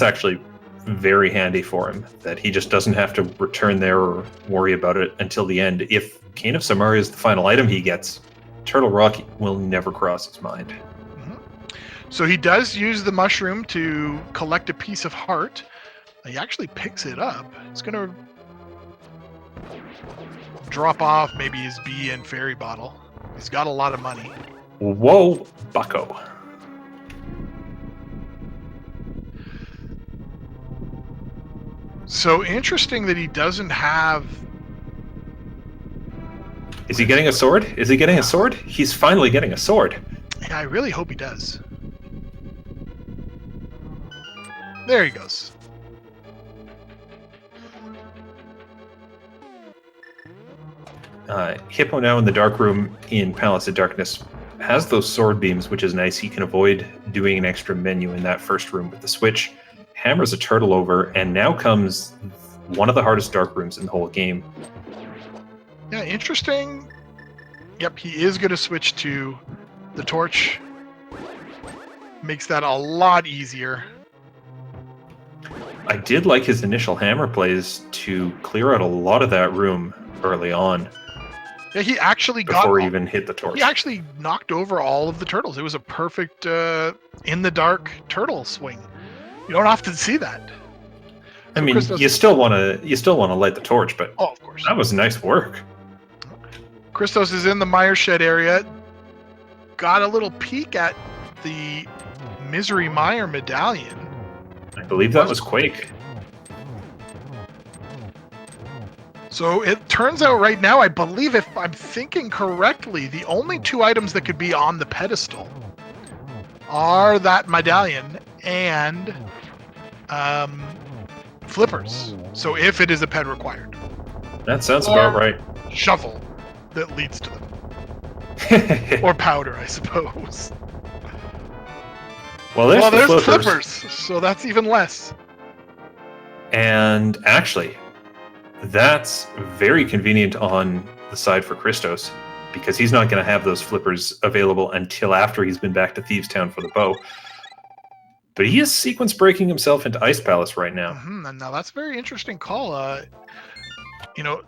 actually very handy for him, that he just doesn't have to return there or worry about it until the end. If Cane of Samaria is the final item he gets, Turtle Rock will never cross his mind. Mm-hmm. So he does use the mushroom to collect a piece of heart. He actually picks it up. It's going to drop off maybe his bee and fairy bottle. He's got a lot of money. Whoa, bucko. So interesting that he doesn't have... Is he getting a sword? Is he getting a sword? He's finally getting a sword. Yeah, I really hope he does. There he goes. Hippo now in the dark room in Palace of Darkness has those sword beams, which is nice. He can avoid doing an extra menu in that first room with the switch. Hammers a turtle over, and now comes one of the hardest dark rooms in the whole game. Yeah, interesting. Yep, he is going to switch to the torch. Makes that a lot easier. I did like his initial hammer plays to clear out a lot of that room early on. Yeah, he actually before he even hit the torch. He actually knocked over all of the turtles. It was a perfect in the dark turtle swing. You don't often see that. I mean, you still want to light the torch, but of course, that was nice work. Christos is in the mire shed area. Got a little peek at the Misery Mire medallion. I believe that was Quake. So it turns out right now, I believe, if I'm thinking correctly, the only 2 items that could be on the pedestal are that medallion and flippers. So if it is a ped required. That sounds about right. Shovel that leads to them. Or powder, I suppose. Well, there's flippers, so that's even less. And actually, that's very convenient on the side for Christos, because he's not going to have those flippers available until after he's been back to Thieves Town for the bow. But he is sequence breaking himself into Ice Palace right now. Mm-hmm. And now that's a very interesting call.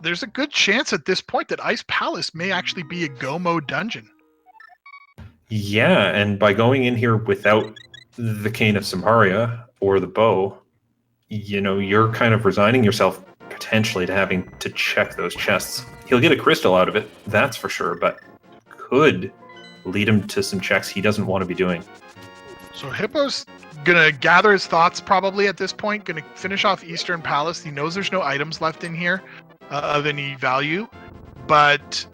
There's a good chance at this point that Ice Palace may actually be a go mode dungeon. Yeah, and by going in here without the Cane of Samaria or the bow, you're kind of resigning yourself potentially to having to check those chests. He'll get a crystal out of it, that's for sure, but could lead him to some checks he doesn't want to be doing. So Hippo's gonna gather his thoughts probably at this point, gonna finish off Eastern Palace. He knows there's no items left in here. of any value. But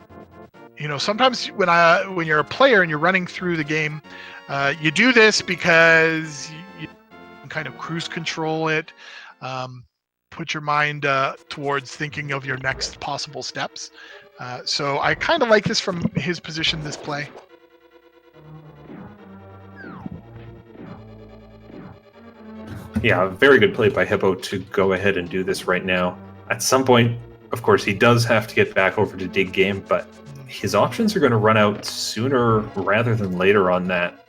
sometimes when you're a player and you're running through the game, you do this because you can kind of cruise control it, put your mind towards thinking of your next possible steps. So I kind of like this from his position, this play. Yeah, very good play by Hippo to go ahead and do this right now. At some point, of course, he does have to get back over to dig game, but his options are going to run out sooner rather than later on that.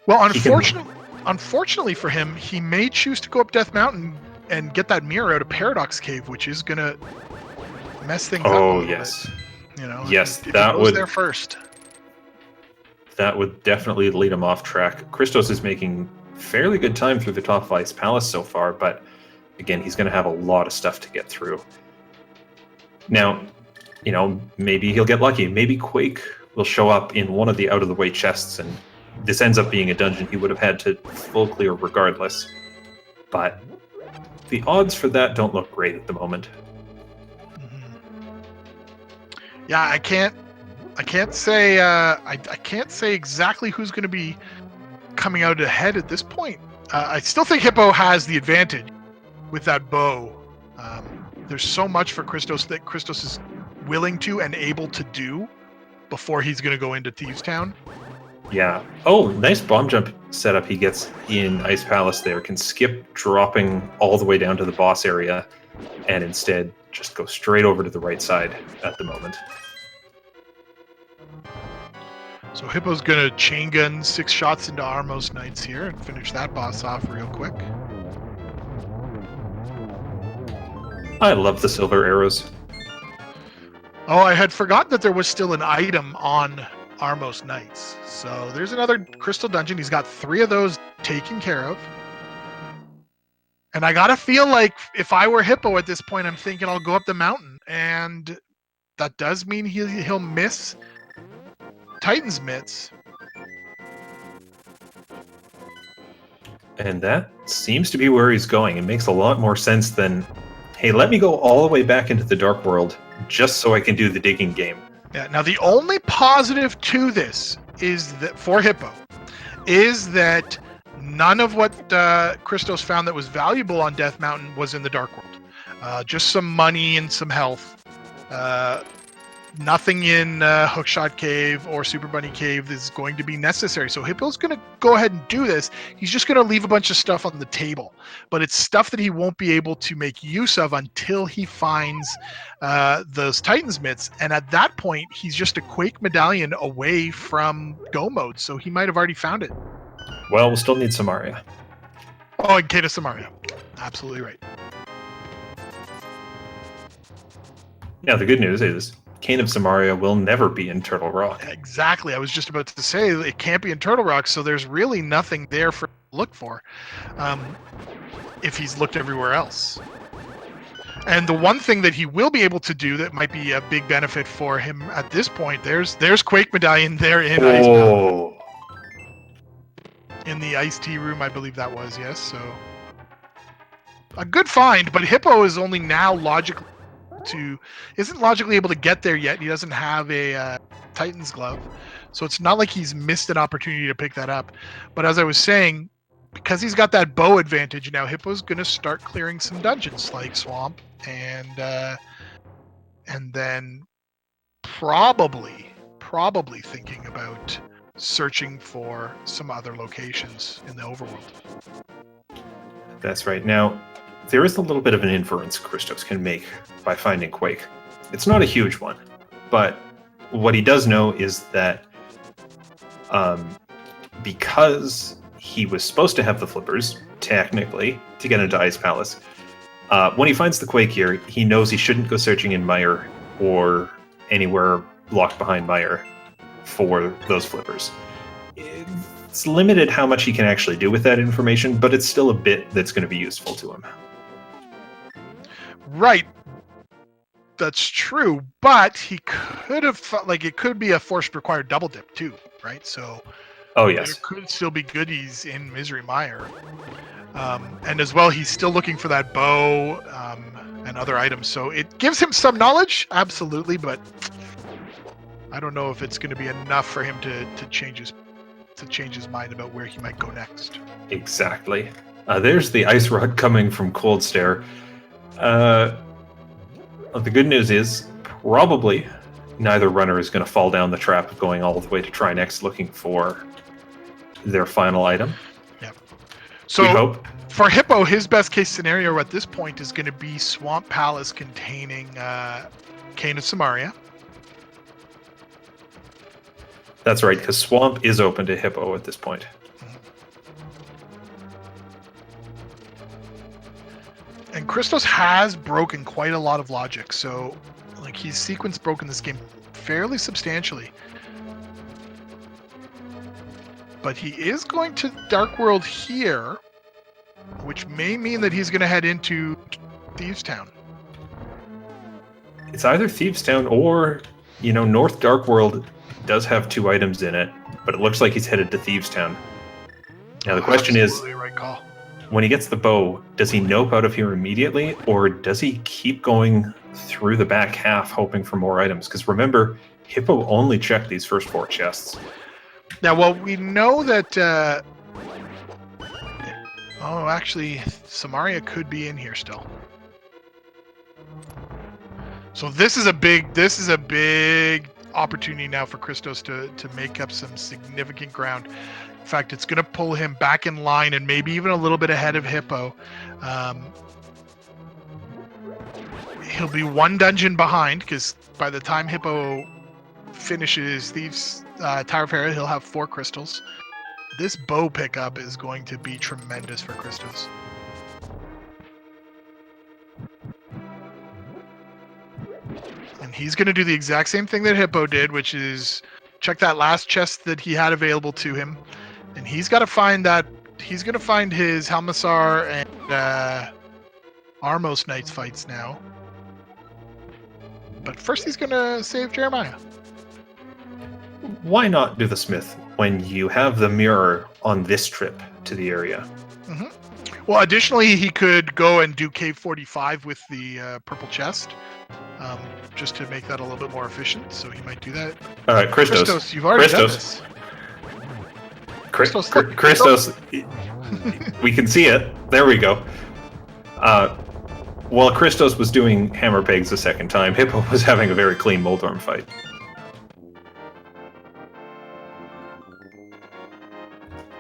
Well, unfortunately for him, he may choose to go up Death Mountain and get that mirror out of Paradox Cave, which is going to mess things up. Oh, yes. Yes, that would there first. That would definitely lead him off track. Christos is making fairly good time through the top of Ice Palace so far, but again, he's going to have a lot of stuff to get through. Now, maybe he'll get lucky. Maybe Quake will show up in one of the out-of-the-way chests, and this ends up being a dungeon he would have had to full clear regardless. But the odds for that don't look great at the moment. Yeah, I can't say I can't say exactly who's going to be coming out ahead at this point. I still think Hippo has the advantage with that bow. There's so much for Christos that Christos is willing to and able to do before he's going to go into Thieves Town. Yeah. Oh, nice bomb jump setup he gets in Ice Palace there. Can skip dropping all the way down to the boss area and instead just go straight over to the right side at the moment. So Hippo's going to chain gun 6 shots into Armos Knights here and finish that boss off real quick. I love the silver arrows. Oh, I had forgotten that there was still an item on Armos Knights. So there's another crystal dungeon. He's got 3 of those taken care of. And I gotta feel like if I were Hippo at this point, I'm thinking I'll go up the mountain. And that does mean he'll miss Titan's mitts. And that seems to be where he's going. It makes a lot more sense than, hey, let me go all the way back into the Dark World just so I can do the digging game. Yeah. Now, the only positive to this is that for Hippo is that none of what Christos found that was valuable on Death Mountain was in the Dark World. Just some money and some health. Nothing in Hookshot Cave or Super Bunny Cave is going to be necessary. So Hippo's going to go ahead and do this. He's just going to leave a bunch of stuff on the table. But it's stuff that he won't be able to make use of until he finds those Titan's mitts. And at that point, he's just a Quake medallion away from Go mode. So he might have already found it. Well, we'll still need Samaria. Oh, and Kata Samaria. Absolutely right. Now, the good news is Cane of Samaria will never be in Turtle Rock. Exactly. I was just about to say it can't be in Turtle Rock, so there's really nothing there for him to look for if he's looked everywhere else. And the one thing that he will be able to do that might be a big benefit for him at this point, there's Quake Medallion there in Ice Mountain. In the iced tea room, I believe that was, yes. So a good find, but Hippo is only now isn't logically able to get there yet. He doesn't have a Titan's glove, so it's not like he's missed an opportunity to pick that up. But as I was saying, because he's got that bow advantage now, Hippo's going to start clearing some dungeons like Swamp and then probably thinking about searching for some other locations in the overworld. That's right. Now, there is a little bit of an inference Christos can make by finding Quake. It's not a huge one, but what he does know is that because he was supposed to have the flippers, technically, to get into Ice Palace, when he finds the Quake here, he knows he shouldn't go searching in Mire or anywhere locked behind Mire for those flippers. It's limited how much he can actually do with that information, but it's still a bit that's going to be useful to him. Right. That's true, but he could have thought, like, it could be a forced required double dip too, right? So oh yes, there could still be goodies in Misery Mire. And as well, he's still looking for that bow and other items. So it gives him some knowledge, absolutely, but I don't know if it's going to be enough for him to change his mind about where he might go next. Exactly. There's the ice rod coming from Cold Stare. The good news is probably neither runner is going to fall down the trap of going all the way to try next looking for their final item. Yep. We So hope. for Hippo, his best case scenario at this point is going to be Swamp Palace containing Cane of Samaria. That's right, because Swamp is open to Hippo at this point. And Christos has broken quite a lot of logic, so like he's sequence broken this game fairly substantially. But he is going to Dark World here, which may mean that he's going to head into Thieves Town. It's either Thieves Town or, North Dark World does have 2 items in it, but it looks like he's headed to Thieves Town. Now the question is, right call. when he gets the bow, does he nope out of here immediately, or does he keep going through the back half hoping for more items? Because remember, Hippo only checked these first 4 chests. Now, well, we know that. Actually, Samaria could be in here still. So this is a big opportunity now for Christos to make up some significant ground. In fact, it's going to pull him back in line and maybe even a little bit ahead of Hippo. He'll be 1 dungeon behind because by the time Hippo finishes Thieves Tower of Hera, he'll have 4 crystals. This bow pickup is going to be tremendous for Christos. And he's going to do the exact same thing that Hippo did, which is check that last chest that he had available to him. And he's got to find that. He's going to find his Halmasar and Armos Knights fights now. But first he's going to save Jeremiah. Why not do the Smith when you have the mirror on this trip to the area? Mm-hmm. Well, additionally, he could go and do Cave 45 with the purple chest, just to make that a little bit more efficient. So he might do that. Christos, you've already done this. Christos, we can see it. There we go. While Christos was doing hammer pegs the second time, Hippo was having a very clean Moldorm fight.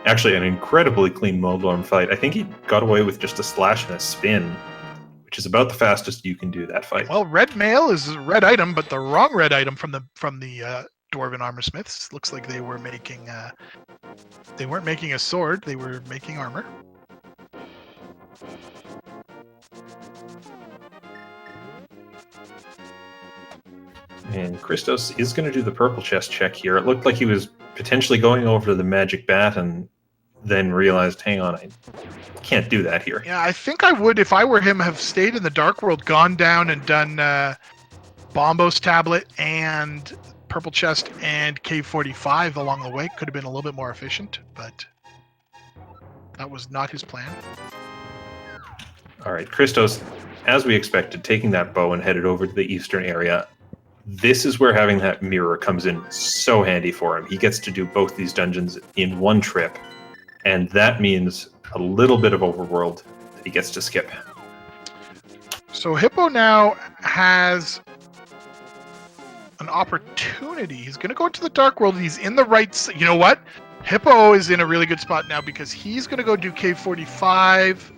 Actually, an incredibly clean Moldorm fight. I think he got away with just a slash and a spin, which is about the fastest you can do that fight. Well, red mail is a red item, but the wrong red item from the Dwarven armor smiths. Looks like they were making they weren't making a sword, they were making armor. And Christos is going to do the purple chest check here. It looked like he was potentially going over to the magic bat and then realized, hang on, I can't do that here. Yeah, I think I would, if I were him, have stayed in the Dark World, gone down and done Bombos Tablet and Purple Chest and Cave 45 along the way. Could have been a little bit more efficient, but that was not his plan. All right, Christos, as we expected, taking that bow and headed over to the eastern area. This is where having that mirror comes in so handy for him. He gets to do both these dungeons in one trip, and that means a little bit of overworld that he gets to skip. So Hippo now has an opportunity. He's going to go into the Dark World. He's in the right... You know what? Hippo is in a really good spot now because he's going to go do Cave 45,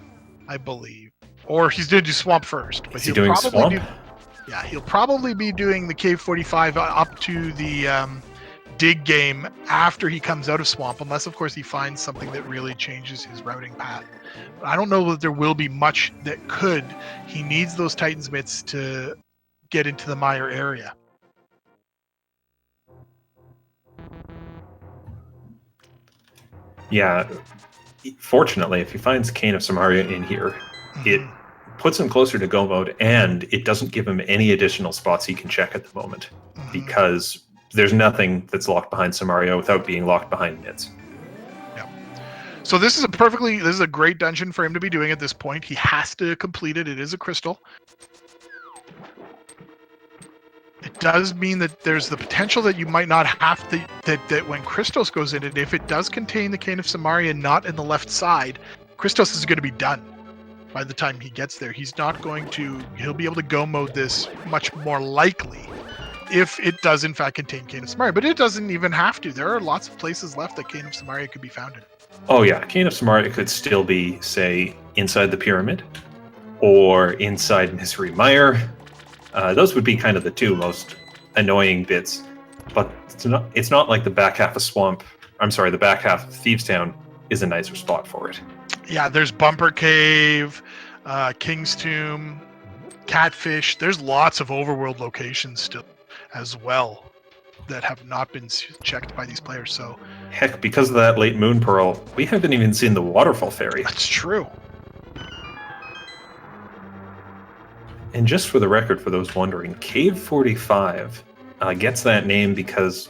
I believe. Or he's going to do Swamp first. But is he doing Swamp? Yeah, he'll probably be doing the Cave 45 up to the dig game after he comes out of Swamp, unless, of course, he finds something that really changes his routing path. But I don't know that there will be much that could. He needs those Titan's Mitts to get into the mire area. Yeah, fortunately, if he finds Cane of Samaria in here, it puts him closer to go mode, and it doesn't give him any additional spots he can check at the moment, because there's nothing that's locked behind Samaria without being locked behind Mitts. Yeah. So this is a great dungeon for him to be doing at this point. He has to complete it. It is a crystal. it does mean that there's the potential that you might not have to, that when Christos goes in it, if it does contain the Cane of Samaria not in the left side, Christos is going to be done by the time he gets there. He's not going to, he'll be able to go mode this much more likely if it does in fact contain Cane of Samaria, but it doesn't even have to. There are lots of places left that Cane of Samaria could be found in. Oh yeah, Cane of Samaria could still be, say, inside the pyramid or inside Misery Mire. Those would be kind of the two most annoying bits, but it's not like the back half of the back half of Thieves Town is a nicer spot for it. Yeah, there's Bumper Cave, King's Tomb, Catfish. There's lots of overworld locations still as well that have not been checked by these players. So heck, because of that late Moon Pearl, we haven't even seen the Waterfall Ferry. That's true. And just for the record, for those wondering, Cave 45 gets that name because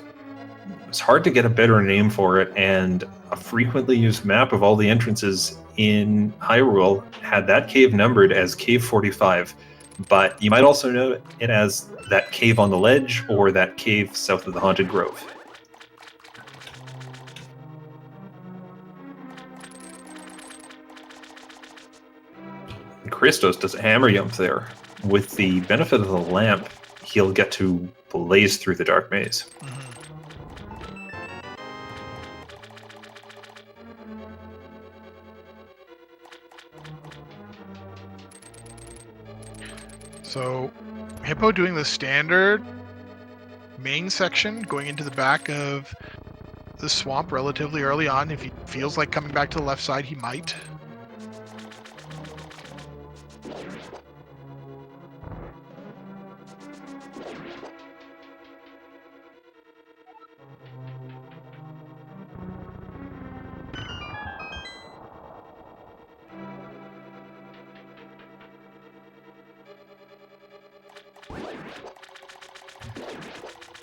it's hard to get a better name for it, and a frequently used map of all the entrances in Hyrule had that cave numbered as Cave 45, but you might also know it as that cave on the ledge or that cave south of the Haunted Grove. Christos does a hammer jump there. With the benefit of the lamp, he'll get to blaze through the dark maze. Mm-hmm. So, Hippo doing the standard main section, going into the back of the swamp relatively early on. If he feels like coming back to the left side, he might.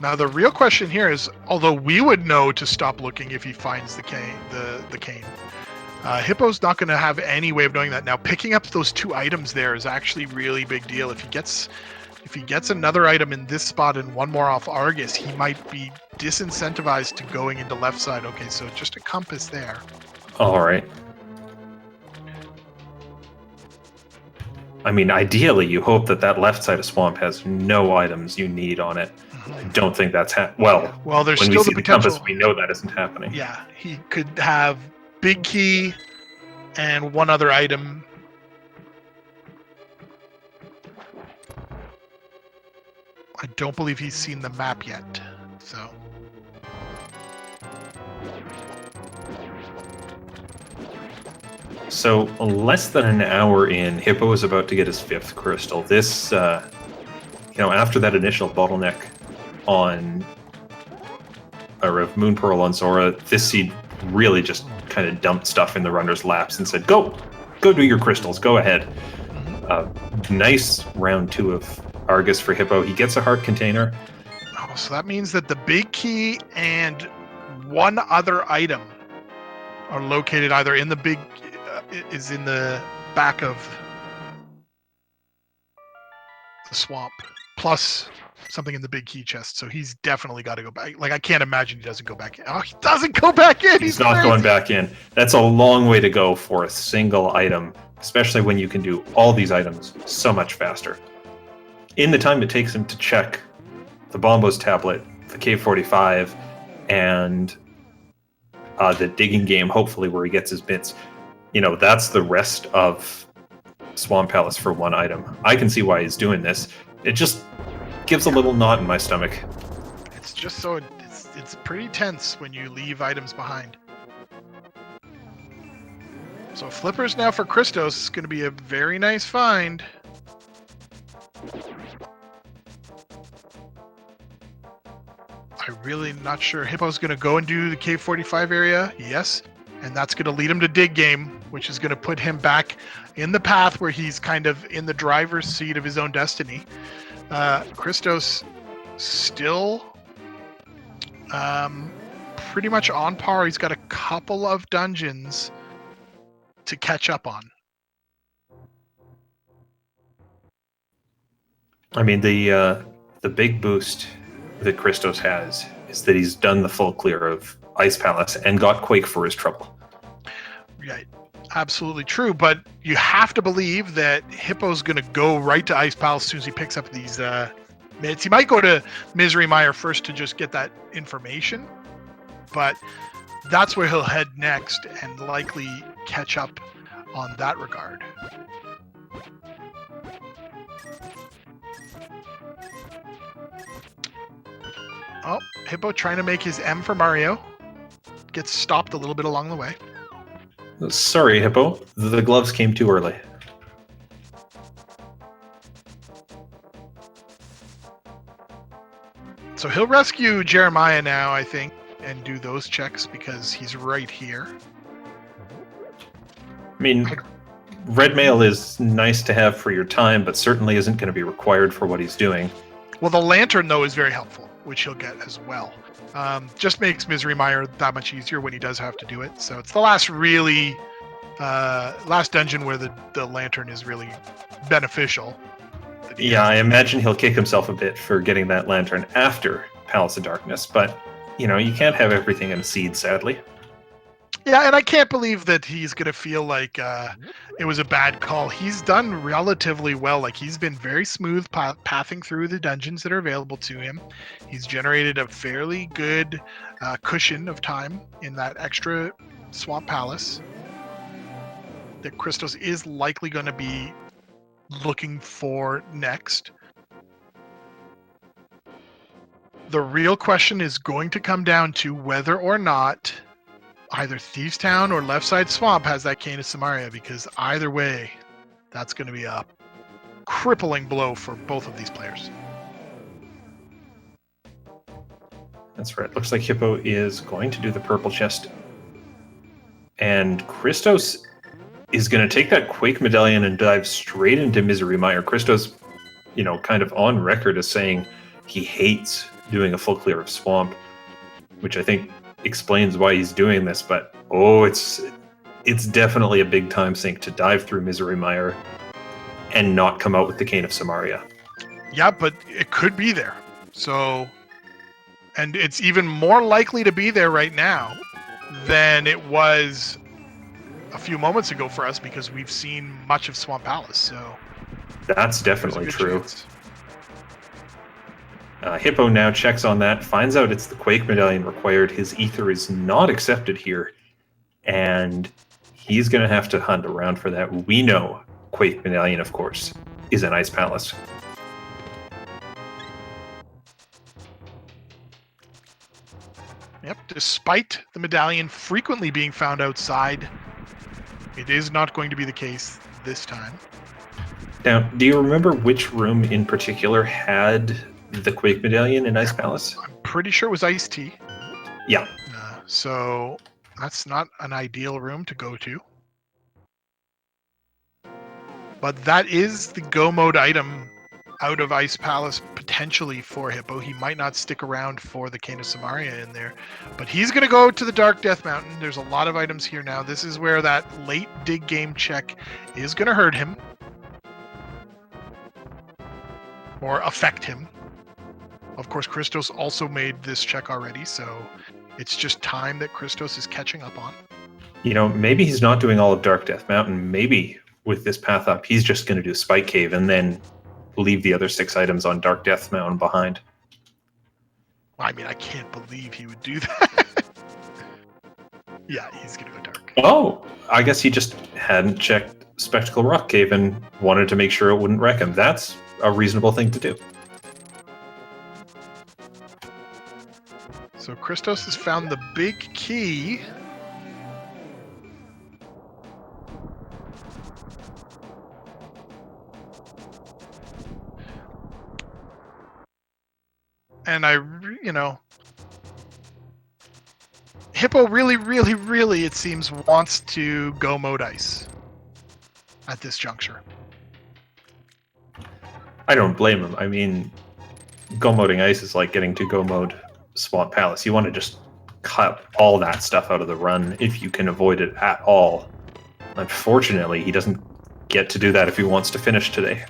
Now the real question here is, although we would know to stop looking if he finds the cane, Hippo's not going to have any way of knowing that. Now picking up those two items there is actually really big deal. If he gets another item in this spot and one more off Argus, he might be disincentivized to going into left side. Okay, so just a compass there. All right. I mean, ideally, you hope that left side of swamp has no items you need on it. I don't think that's well, there's when still we see the potential. Compass, we know that isn't happening. Yeah, he could have big key and one other item. I don't believe he's seen the map yet, so. So less than an hour in, Hippo is about to get his 5th crystal. This, after that initial bottleneck on Moon Pearl on Zora, this seed really just kind of dumped stuff in the runner's laps and said, go do your crystals, go ahead. Nice round 2 of Argus for Hippo. He gets a heart container. Oh, so that means that the big key and one other item are located either in the big, is in the back of the swamp, plus something in the big key chest. So he's definitely got to go back. Like, I can't imagine he doesn't go back in. Oh, he doesn't go back in. He's not going back in. That's a long way to go for a single item, especially when you can do all these items so much faster. In the time it takes him to check the Bombo's tablet, the K45, and the digging game, hopefully, where he gets his bits, that's the rest of Swamp Palace for one item. I can see why he's doing this. It just gives a little knot in my stomach. It's just so it's pretty tense when you leave items behind. So flippers now for Christos is going to be a very nice find. I'm really not sure. Hippo's going to go and do the K45 area. Yes. And that's going to lead him to dig game, which is going to put him back in the path where he's kind of in the driver's seat of his own destiny. Christos still pretty much on par. He's got a couple of dungeons to catch up on. I mean, the the big boost that Christos has is that he's done the full clear of Ice Palace and got Quake for his trouble. Right. Absolutely true, but you have to believe that Hippo's going to go right to Ice Palace as soon as he picks up these mids. He might go to Misery Mire first to just get that information, but that's where he'll head next and likely catch up on that regard. Oh, Hippo trying to make his M for Mario. Gets stopped a little bit along the way. Sorry, Hippo. The gloves came too early. So he'll rescue Jeremiah now, I think, and do those checks because he's right here. I mean, red mail is nice to have for your time, but certainly isn't going to be required for what he's doing. Well, the lantern, though, is very helpful, which he'll get as well. Just makes Misery Mire that much easier when he does have to do it. So it's the last really, last dungeon where the lantern is really beneficial. Yeah, I imagine he'll kick himself a bit for getting that lantern after Palace of Darkness, but, you know, you can't have everything in a seed, sadly. Yeah, and I can't believe that he's going to feel like it was a bad call. He's done relatively well. Like, he's been very smooth pathing through the dungeons that are available to him. He's generated a fairly good cushion of time in that extra Swamp Palace that Christos is likely going to be looking for next. The real question is going to come down to whether or not either Thieves Town or Left Side Swamp has that Cane of Samaria, because either way, that's going to be a crippling blow for both of these players. That's right. Looks like Hippo is going to do the purple chest. And Christos is going to take that Quake Medallion and dive straight into Misery Mire. Christos, you know, kind of on record as saying he hates doing a full clear of Swamp, which I think explains why he's doing this, but it's definitely a big time sink to dive through Misery Mire and not come out with the Cane of Samaria. Yeah, but it could be there. So, and it's even more likely to be there right now than it was a few moments ago for us, because we've seen much of Swamp Palace. So that's definitely true. Hippo now checks on that, finds out it's the Quake Medallion required. His ether is not accepted here, and he's going to have to hunt around for that. We know Quake Medallion, of course, is an Ice Palace. Yep, despite the medallion frequently being found outside, it is not going to be the case this time. Now, do you remember which room in particular had the Quake Medallion in Ice Palace? I'm pretty sure it was Ice Tea. Yeah. So that's not an ideal room to go to. But that is the go mode item out of Ice Palace potentially for Hippo. He might not stick around for the Cane of Samaria in there, but he's going to go to the Dark Death Mountain. There's a lot of items here now. This is where that late dig game check is going to hurt him or affect him. Of course, Christos also made this check already, so it's just time that Christos is catching up on. You know, maybe he's not doing all of Dark Death Mountain. Maybe with this path up, he's just going to do Spike Cave and then leave the other 6 items on Dark Death Mountain behind. I mean, I can't believe he would do that. Yeah, he's going to go Dark. Oh, I guess he just hadn't checked Spectacle Rock Cave and wanted to make sure it wouldn't wreck him. That's a reasonable thing to do. So Christos has found the big key. And Hippo really, it seems, wants to go mode Ice at this juncture. I don't blame him. I mean, go moding Ice is like getting to go mode Swamp Palace. You want to just cut all that stuff out of the run if you can avoid it at all. Unfortunately, he doesn't get to do that if he wants to finish today.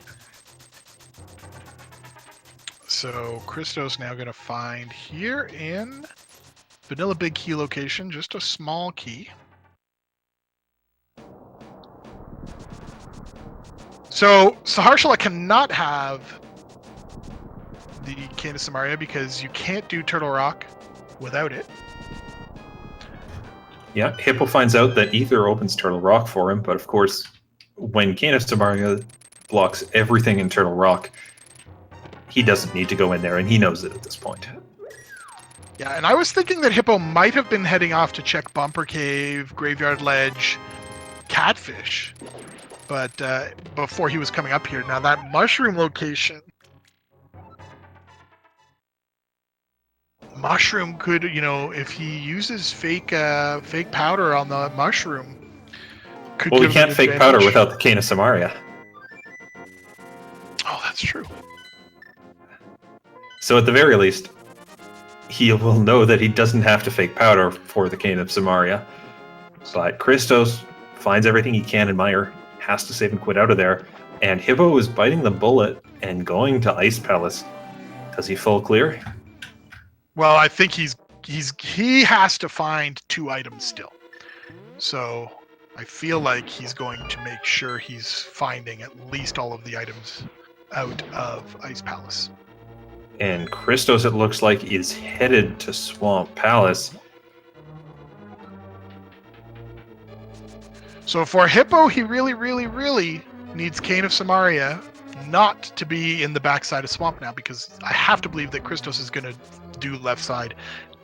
so Christos now going to find here in Vanilla Big Key location, just a small key. So Sahasrahla cannot have the Cane of Samaria because you can't do Turtle Rock without it. Yeah, Hippo finds out that Ether opens Turtle Rock for him, but of course, when Cane of Samaria blocks everything in Turtle Rock, he doesn't need to go in there, and he knows it at this point. Yeah, and I was thinking that Hippo might have been heading off to check Bumper Cave, Graveyard Ledge, Catfish, but before he was coming up here. Now that mushroom location, mushroom could, if he uses fake powder on the mushroom, could Well, give we can't him an fake advantage. powder without the Cane of Samaria. Oh, that's true. So at the very least, he will know that he doesn't have to fake powder for the Cane of Samaria. But Christos finds everything he can in Mire, has to save and quit out of there, and Hippo is biting the bullet and going to Ice Palace. Does he full clear? Well, I think he has to find 2 items still. So I feel like he's going to make sure he's finding at least all of the items out of Ice Palace. And Christos, it looks like, is headed to Swamp Palace. So for Hippo, he really, really, really needs Cane of Samaria not to be in the backside of Swamp now, because I have to believe that Christos is going to do left side.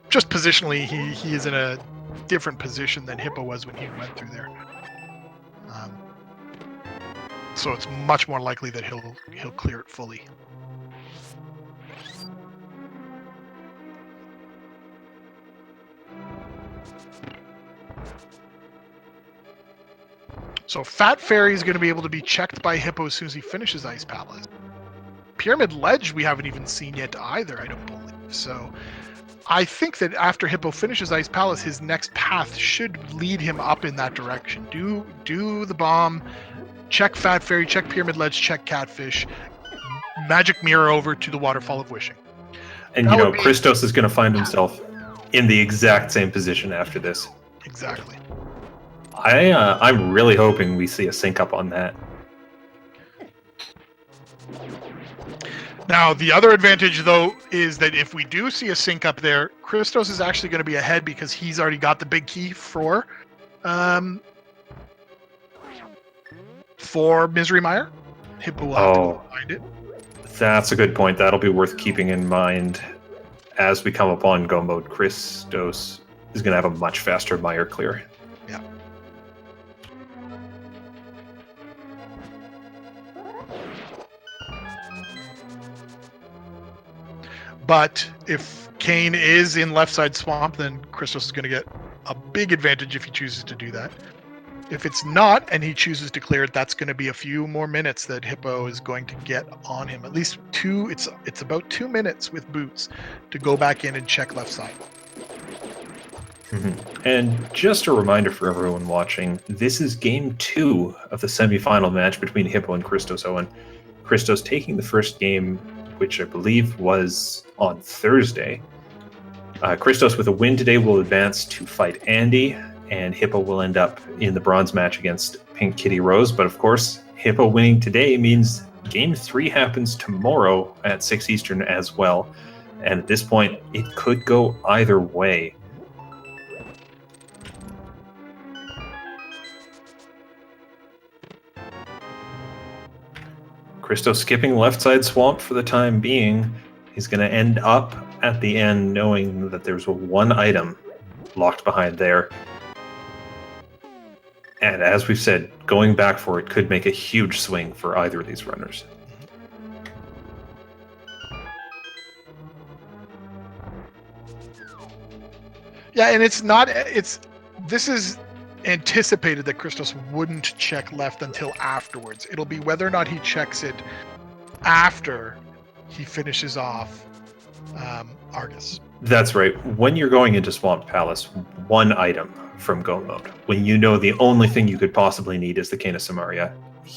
Just positionally, he is in a different position than Hippo was when he went through there. So it's much more likely that he'll clear it fully. So Fat Fairy is going to be able to be checked by Hippo as soon as he finishes Ice Palace. Pyramid Ledge we haven't even seen yet either, I don't believe. So I think that after Hippo finishes Ice Palace, his next path should lead him up in that direction. Do the bomb, check Fat Fairy, check Pyramid Ledge, check Catfish, magic mirror over to the Waterfall of Wishing. And Christos is going to find himself in the exact same position after this. Exactly. I'm really hoping we see a sync up on that. Now, the other advantage, though, is that if we do see a sync up there, Christos is actually going to be ahead because he's already got the big key for Misery Mire. Hippo will have to go find it. That's a good point. That'll be worth keeping in mind as we come upon Go Mode. Christos is going to have a much faster Mire clear. Yeah. But if Kane is in left side swamp, then Christos is going to get a big advantage if he chooses to do that. If it's not and he chooses to clear it, that's going to be a few more minutes that Hippo is going to get on him. At least 2. It's about 2 minutes with boots to go back in and check left side. Mm-hmm. And just a reminder for everyone watching, this is game 2 of the semifinal match between Hippo and ChristosOwen. Christos taking the first game, which I believe was on Thursday. Christos with a win today will advance to fight Andy, and Hippo will end up in the bronze match against Pink Kitty Rose. But of course, Hippo winning today means game 3 happens tomorrow at 6 Eastern as well. And at this point, it could go either way. Christos skipping left side swamp for the time being. He's going to end up at the end knowing that there's 1 item locked behind there. And as we've said, going back for it could make a huge swing for either of these runners. Yeah, and this is anticipated that Christos wouldn't check left until afterwards. It'll be whether or not he checks it after he finishes off Argus. That's right. When you're going into Swamp Palace, 1 item from Go Mode, when you know the only thing you could possibly need is the Cane of Samaria,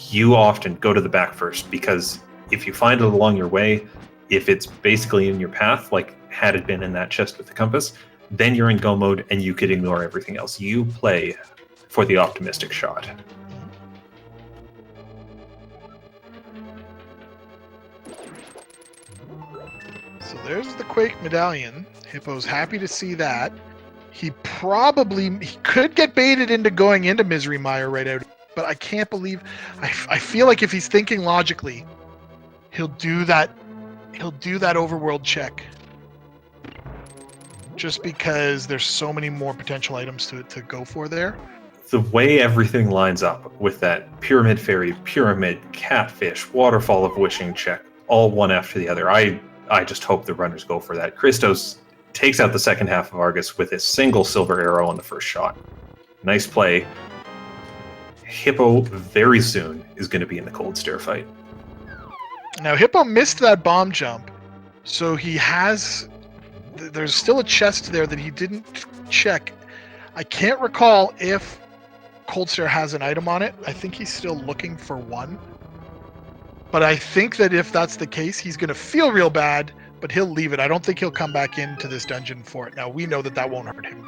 you often go to the back first, because if you find it along your way, If it's basically in your path, like had it been in that chest with the compass, then you're in go mode and you could ignore everything else. You play for the optimistic shot. So there's the Quake medallion. Hippo's happy to see that. He could get baited into going into Misery Mire right out, but I can't believe. I feel like if he's thinking logically, he'll do that overworld check. Just because there's so many more potential items to go for there. The way everything lines up with that Pyramid Fairy, Pyramid, Catfish, Waterfall of Wishing check, all one after the other, I just hope the runners go for that. Christos takes out the second half of Argus with a single silver arrow on the first shot. Nice play. Hippo very soon is going to be in the cold stare fight. Now Hippo missed that bomb jump, so there's still a chest there that he didn't check. I can't recall if Cold Stare has an item on it. I think he's still looking for one. But I think that if that's the case, he's going to feel real bad, but he'll leave it. I don't think he'll come back into this dungeon for it. Now, we know that won't hurt him.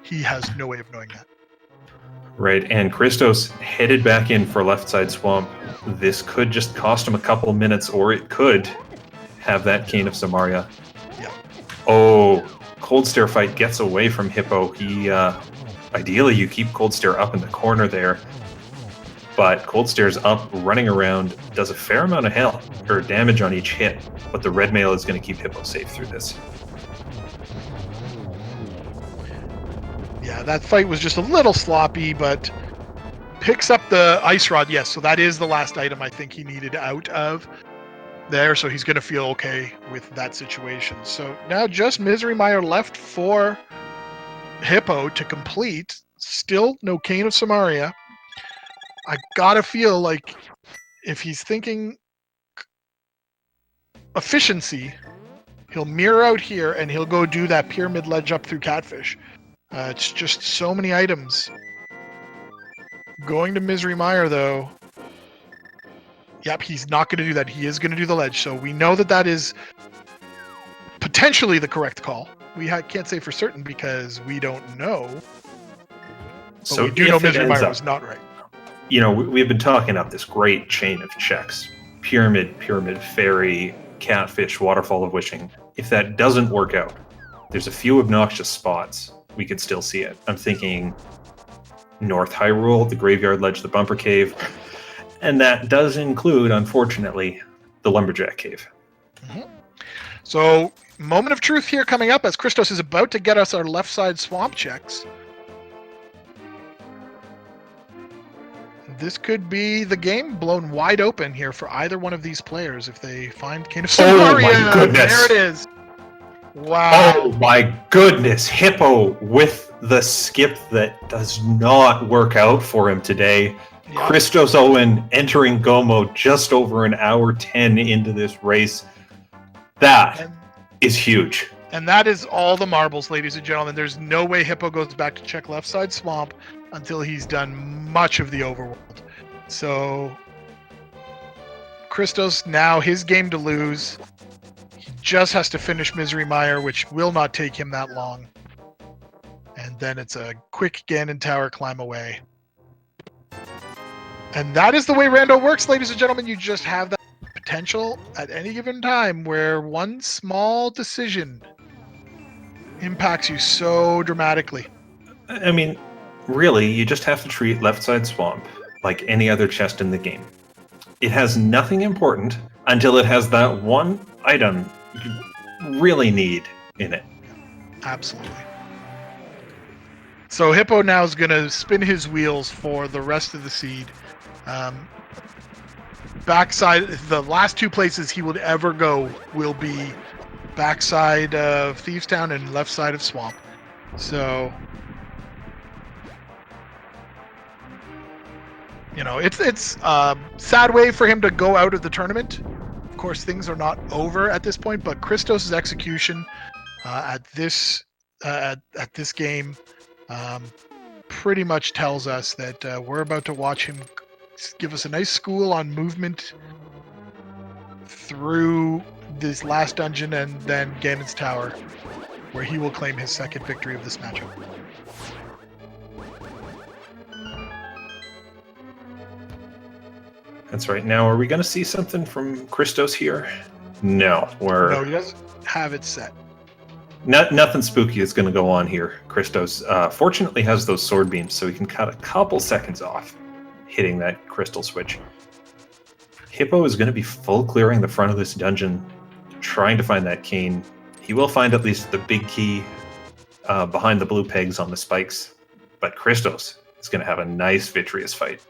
He has no way of knowing that. Right, and Christos headed back in for left side swamp. This could just cost him a couple minutes, or it could have that Cane of Samaria. Yeah. Oh, Cold Stare fight gets away from Hippo. He, ideally you keep Cold Stare up in the corner there, but Cold Stare's up, running around, does a fair amount of damage on each hit, but the red mail is going to keep Hippo safe through this. Yeah, that fight was just a little sloppy, but picks up the ice rod. Yes, so that is the last item I think he needed out of there, so he's going to feel okay with that situation. So now just Misery Mire left for Hippo to complete. Still no Cane of Samaria. I gotta feel like if he's thinking efficiency, he'll mirror out here and he'll go do that pyramid ledge up through Catfish. It's just so many items. Going to Misery Mire, though. Yep, he's not going to do that. He is going to do the ledge. So we know that is potentially the correct call. We can't say for certain because we don't know. But so we do know Misery Mire was not right. You know, we've been talking up this great chain of checks. Pyramid, Fairy, Catfish, Waterfall of Wishing. If that doesn't work out, there's a few obnoxious spots. We could still see it. I'm thinking North Hyrule, the Graveyard Ledge, the Bumper Cave. And that does include, unfortunately, the Lumberjack Cave. Mm-hmm. So, moment of truth here coming up as Christos is about to get us our left side swamp checks. This could be the game blown wide open here for either one of these players if they find Cane of Samaria. Oh my goodness. There it is. Wow. Oh my goodness. Hippo with the skip that does not work out for him today. Yep. ChristosOwen entering Go mode just over an hour 10 into this race. That is huge. And that is all the marbles, ladies and gentlemen. There's no way Hippo goes back to check left side swamp until he's done much of the overworld. So Christos, now his game to lose. He just has to finish Misery Mire, which will not take him that long. And then it's a quick Ganon Tower climb away. And that is the way Rando works, ladies and gentlemen. You just have that potential at any given time where one small decision impacts you so dramatically. I mean, really, you just have to treat left side swamp like any other chest in the game. It has nothing important until it has that one item you really need in it. Absolutely. So Hippo now is going to spin his wheels for the rest of the seed. Backside, the last two places he would ever go will be backside of Thieves Town and left side of Swamp. So, you know, it's a sad way for him to go out of the tournament. Of course, things are not over at this point, but Christos' execution at this game pretty much tells us that we're about to watch him give us a nice school on movement through this last dungeon and then Ganon's Tower, where he will claim his second victory of this matchup. That's right. Now, are we going to see something from Christos here? No. No, he doesn't have it set. Nothing spooky is going to go on here. Christos fortunately has those sword beams, so he can cut a couple seconds off hitting that crystal switch. Hippo is going to be full clearing the front of this dungeon, trying to find that cane. He will find at least the big key behind the blue pegs on the spikes, but Christos is going to have a nice vitreous fight.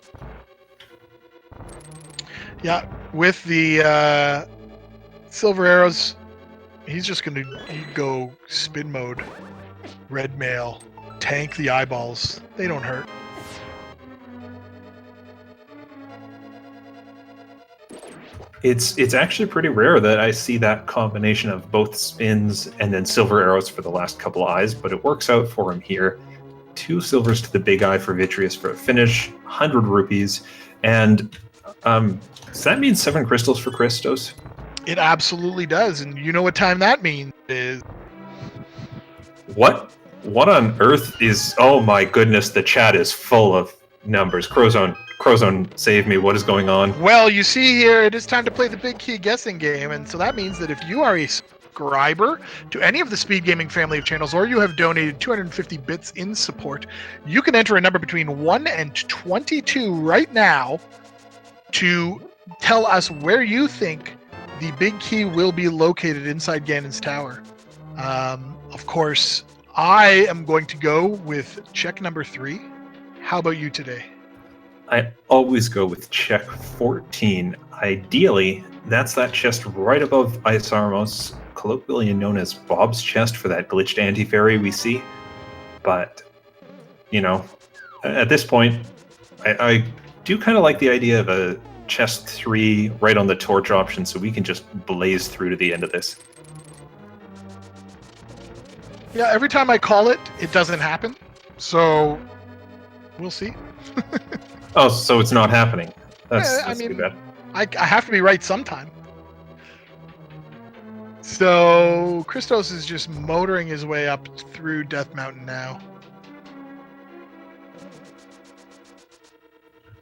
Yeah, with the silver arrows, he's just going to go spin mode, red mail, tank the eyeballs. They don't hurt. It's actually pretty rare that I see that combination of both spins and then silver arrows for the last couple of eyes, but it works out for him here. 2 silvers to the big eye for vitreous for a finish, 100 rupees, and does that mean 7 crystals for Christos? It absolutely does, and you know what time that means is... What on earth is... Oh my goodness, the chat is full of numbers. Crozone, save me. What is going on? Well, you see here, it is time to play the big key guessing game, and so that means that if you are a subscriber to any of the Speed Gaming family of channels, or you have donated 250 bits in support, you can enter a number between 1 and 22 right now to tell us where you think the big key will be located inside Ganon's Tower. Of course, I am going to go with check number 3. How about you today? I always go with check 14. Ideally, that's that chest right above Isarmos, colloquially known as Bob's chest for that glitched anti-fairy we see. But, you know, at this point, I do kind of like the idea of a chest 3 right on the torch option so we can just blaze through to the end of this. Yeah, every time I call it, it doesn't happen. So, we'll see. Oh, so it's not happening. That's too bad. I have to be right sometime. So, Christos is just motoring his way up through Death Mountain now.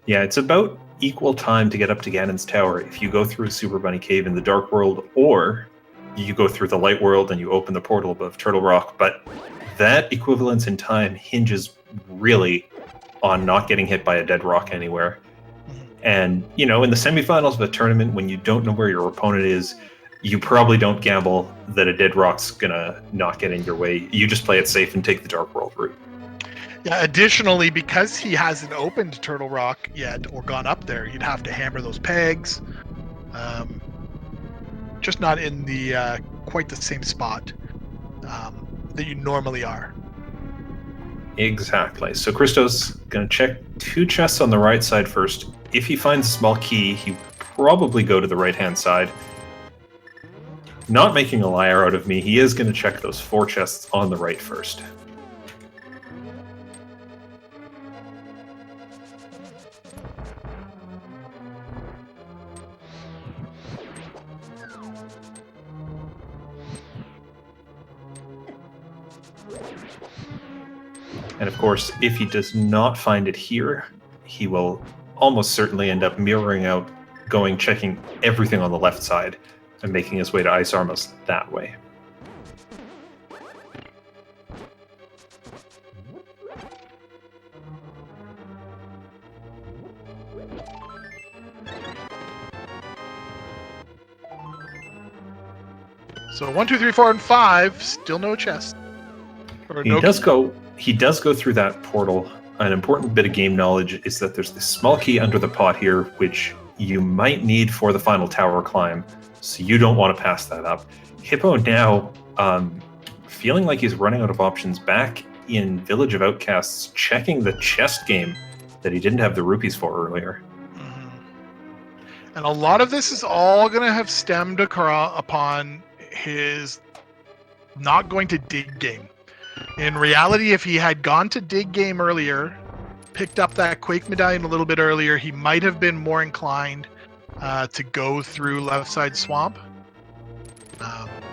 Yeah, it's about equal time to get up to Ganon's Tower if you go through Super Bunny Cave in the Dark World, or you go through the Light World and you open the portal above Turtle Rock, but that equivalence in time hinges really on not getting hit by a dead rock anywhere. And, you know, in the semifinals of a tournament, when you don't know where your opponent is, you probably don't gamble that a dead rock's gonna not get in your way. You just play it safe and take the Dark World route. Yeah, additionally, because he hasn't opened Turtle Rock yet or gone up there, you'd have to hammer those pegs. Just not in the quite the same spot that you normally are. Exactly. So Christos gonna check 2 chests on the right side first. If he finds a small key, he probably go to the right-hand side. Not making a liar out of me, he is gonna check those 4 chests on the right first. And of course, if he does not find it here, he will almost certainly end up mirroring out, checking everything on the left side, and making his way to Isarmos that way. So 1, 2, 3, 4, and 5, still no chest. He does go through that portal. An important bit of game knowledge is that there's this small key under the pot here, which you might need for the final tower climb, so you don't want to pass that up. Hippo now, feeling like he's running out of options, back in Village of Outcasts, checking the chest game that he didn't have the rupees for earlier. And a lot of this is all going to have stemmed upon his not going to dig game. In reality, if he had gone to dig game earlier, picked up that Quake medallion a little bit earlier, he might have been more inclined to go through left side swamp.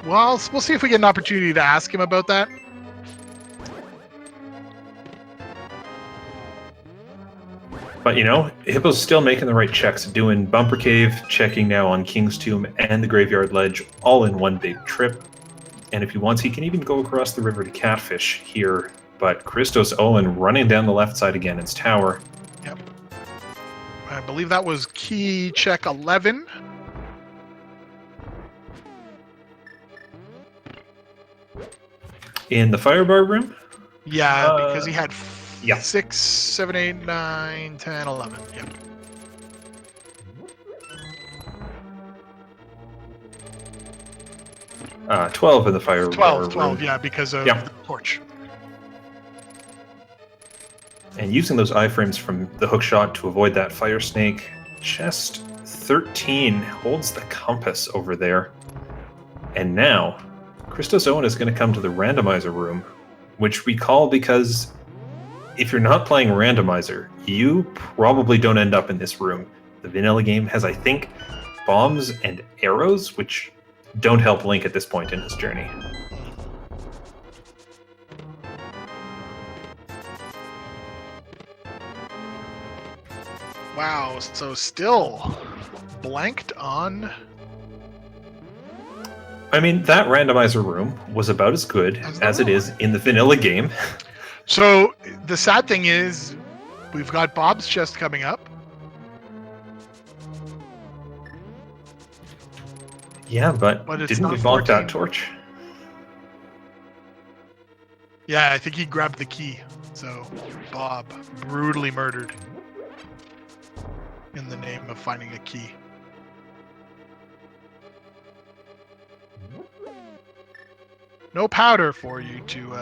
Well, we'll see if we get an opportunity to ask him about that. But Hippo's still making the right checks, doing Bumper Cave, checking now on King's Tomb and the Graveyard Ledge, all in one big trip. And if he wants, he can even go across the river to Catfish here. But ChristosOwen running down the left side again, it's Tower. Yep. I believe that was key check 11. In the Firebar room? Yeah, because he had yeah. 6, 7, 8, 9, 10, 11. Yep. Uh, 12 in the Firebar 12, room. yeah, because of the torch. And using those iframes from the hook shot to avoid that fire snake. Chest 13 holds the compass over there. And now, ChristosOwen is going to come to the randomizer room, which we call because if you're not playing randomizer, you probably don't end up in this room. The vanilla game has, I think, bombs and arrows, which don't help Link at this point in his journey. Wow, so still blanked on... I mean, that randomizer room was about as good as it is in the vanilla game. So the sad thing is, we've got Bob's chest coming up. Yeah, but it's didn't not he vault 14. that torch? Yeah, I think he grabbed the key. So Bob brutally murdered in the name of finding a key. No powder for you to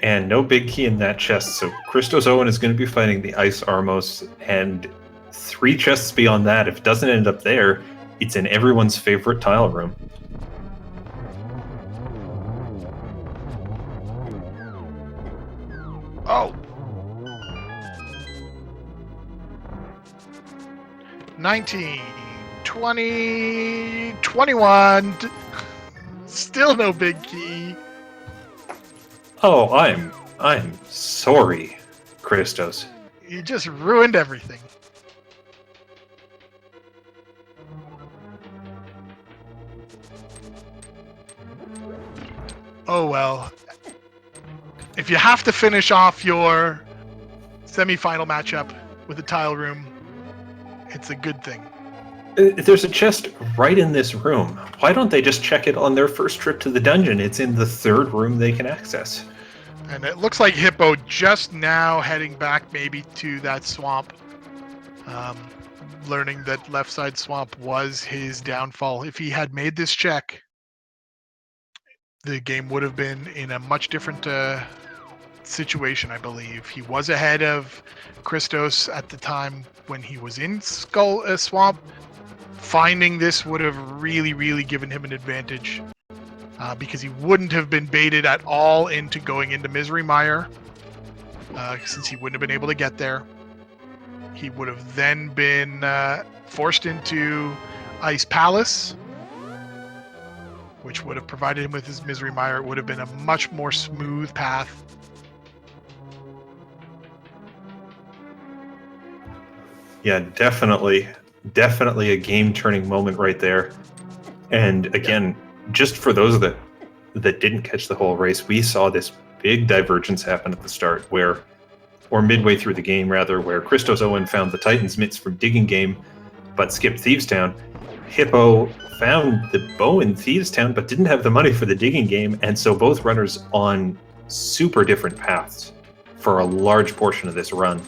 And no big key in that chest, so ChristosOwen is going to be fighting the Ice Armos, and 3 chests beyond that. If it doesn't end up there, it's in everyone's favorite tile room. Oh. 19, 20, 21. Still no big key. Oh, I'm sorry, Christos. You just ruined everything. Oh well. If you have to finish off your semi-final matchup with the tile room, it's a good thing. There's a chest right in this room. Why don't they just check it on their first trip to the dungeon? It's in the 3rd room they can access. And it looks like Hippo just now heading back maybe to that swamp. Learning that left side swamp was his downfall. If he had made this check, the game would have been in a much different situation, I believe. He was ahead of Christos at the time when he was in Skull Swamp. Finding this would have really, really given him an advantage because he wouldn't have been baited at all into going into Misery Mire since he wouldn't have been able to get there. He would have then been forced into Ice Palace, which would have provided him with his Misery Mire. It would have been a much more smooth path. Yeah, definitely a game-turning moment right there. And again, just for those that didn't catch the whole race, we saw this big divergence happen at the start or midway through the game rather, where ChristosOwen found the Titan's Mitts from Digging Game, but skipped Thieves Town. Hippo found the bow in Thieves Town, but didn't have the money for the Digging Game, and so both runners on super different paths for a large portion of this run.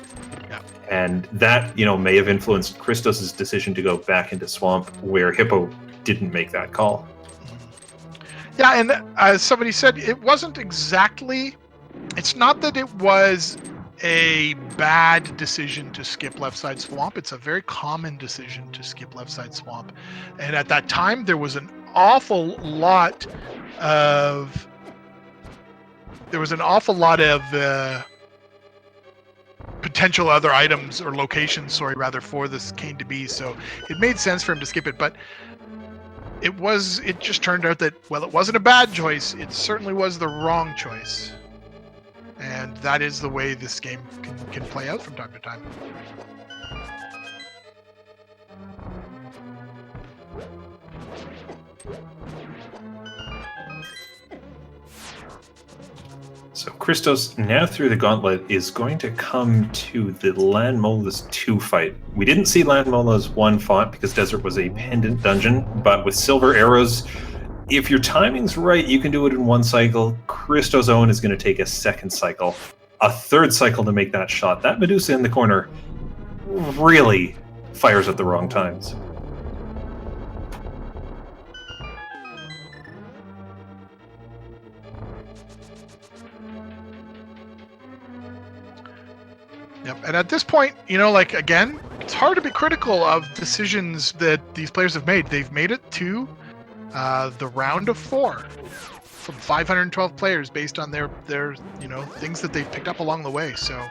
And that, may have influenced Christos' decision to go back into Swamp, where Hippo didn't make that call. Yeah, and as somebody said, it wasn't exactly... It's not that it was a bad decision to skip Left Side Swamp. It's a very common decision to skip Left Side Swamp. And at that time, there was an awful lot of... potential other items or locations, rather, for this cane to be. So it made sense for him to skip it, but it just turned out that, well, it wasn't a bad choice. It certainly was the wrong choice. And that is the way this game can play out from time to time. So Christos, now through the gauntlet, is going to come to the Landmola's 2 fight. We didn't see Landmola's 1 fought because Desert was a pendant dungeon, but with silver arrows, if your timing's right, you can do it in 1 cycle. ChristosOwen is going to take a 2nd cycle, a 3rd cycle to make that shot. That Medusa in the corner really fires at the wrong times. Yep. And at this point, again, it's hard to be critical of decisions that these players have made. They've made it to the round of 4 from 512 players based on their things that they've picked up along the way. So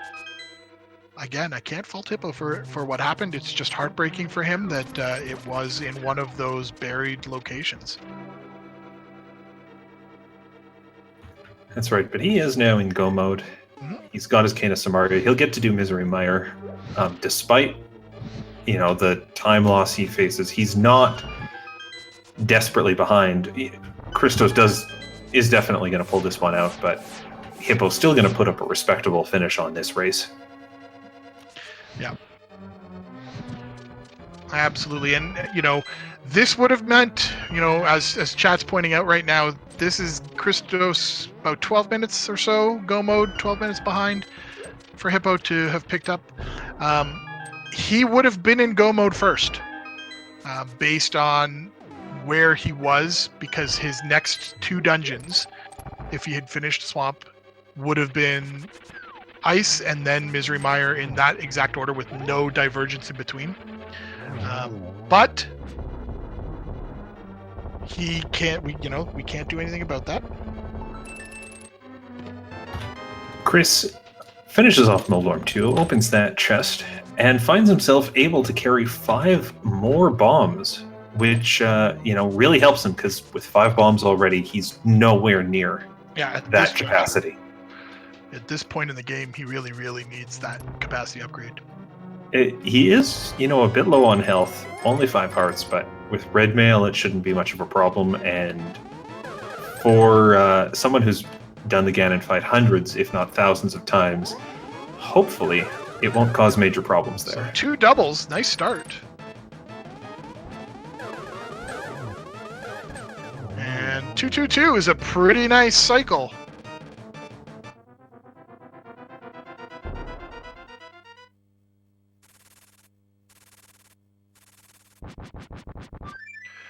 again, I can't fault Hippo for what happened. It's just heartbreaking for him that it was in one of those buried locations. That's right, but he is now in go mode. He's got his Cane of Samaria. He'll get to do Misery Mire. Despite, the time loss he faces, he's not desperately behind. Christos is definitely going to pull this one out, but Hippo's still going to put up a respectable finish on this race. Yeah. Absolutely. And, this would have meant, as chat's pointing out right now, this is Christos about 12 minutes or so, go mode, 12 minutes behind for Hippo to have picked up. He would have been in go mode first, based on where he was, because his next 2 dungeons, if he had finished Swamp, would have been Ice and then Misery Mire in that exact order with no divergence in between. But we can't do anything about that. Chris finishes off Moldorm 2, opens that chest, and finds himself able to carry 5 more bombs, which really helps him, because with 5 bombs already, he's nowhere near that capacity. At this point in the game, he really, really needs that capacity upgrade. He is, a bit low on health, only 5 hearts, but with red mail, it shouldn't be much of a problem. And for someone who's done the Ganon fight hundreds, if not thousands of times, hopefully it won't cause major problems there. So 2 doubles, nice start. And 222 is a pretty nice cycle.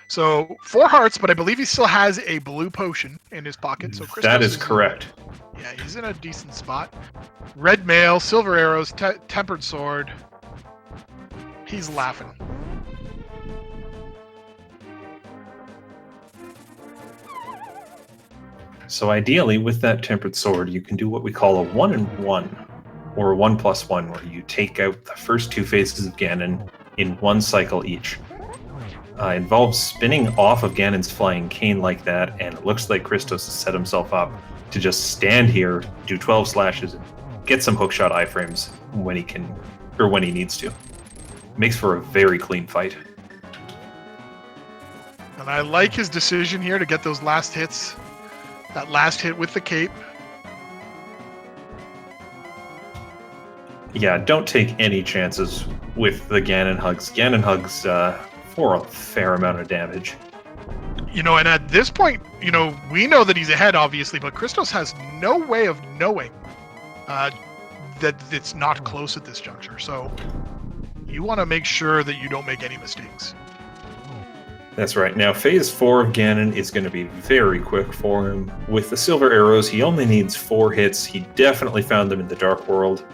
So 4 hearts, but I believe he still has a blue potion in his pocket. So Christos that is correct. Yeah, he's in a decent spot. Red mail, silver arrows, tempered sword. He's laughing. So ideally, with that tempered sword, you can do what we call a 1-in-1, or a 1+1, where you take out the first 2 phases of Ganon in 1 cycle each. Involves spinning off of Ganon's flying cane like that, and it looks like Christos has set himself up to just stand here, do 12 slashes, and get some hookshot iframes when he can, or when he needs to. Makes for a very clean fight. And I like his decision here to get those last hits. That last hit with the cape. Yeah, don't take any chances with the Ganon hugs. Ganon hugs for a fair amount of damage. And at this point, we know that he's ahead, obviously, but Christos has no way of knowing that it's not close at this juncture. So you want to make sure that you don't make any mistakes. That's right. Now, phase 4 of Ganon is going to be very quick for him. With the silver arrows, he only needs 4 hits. He definitely found them in the Dark World.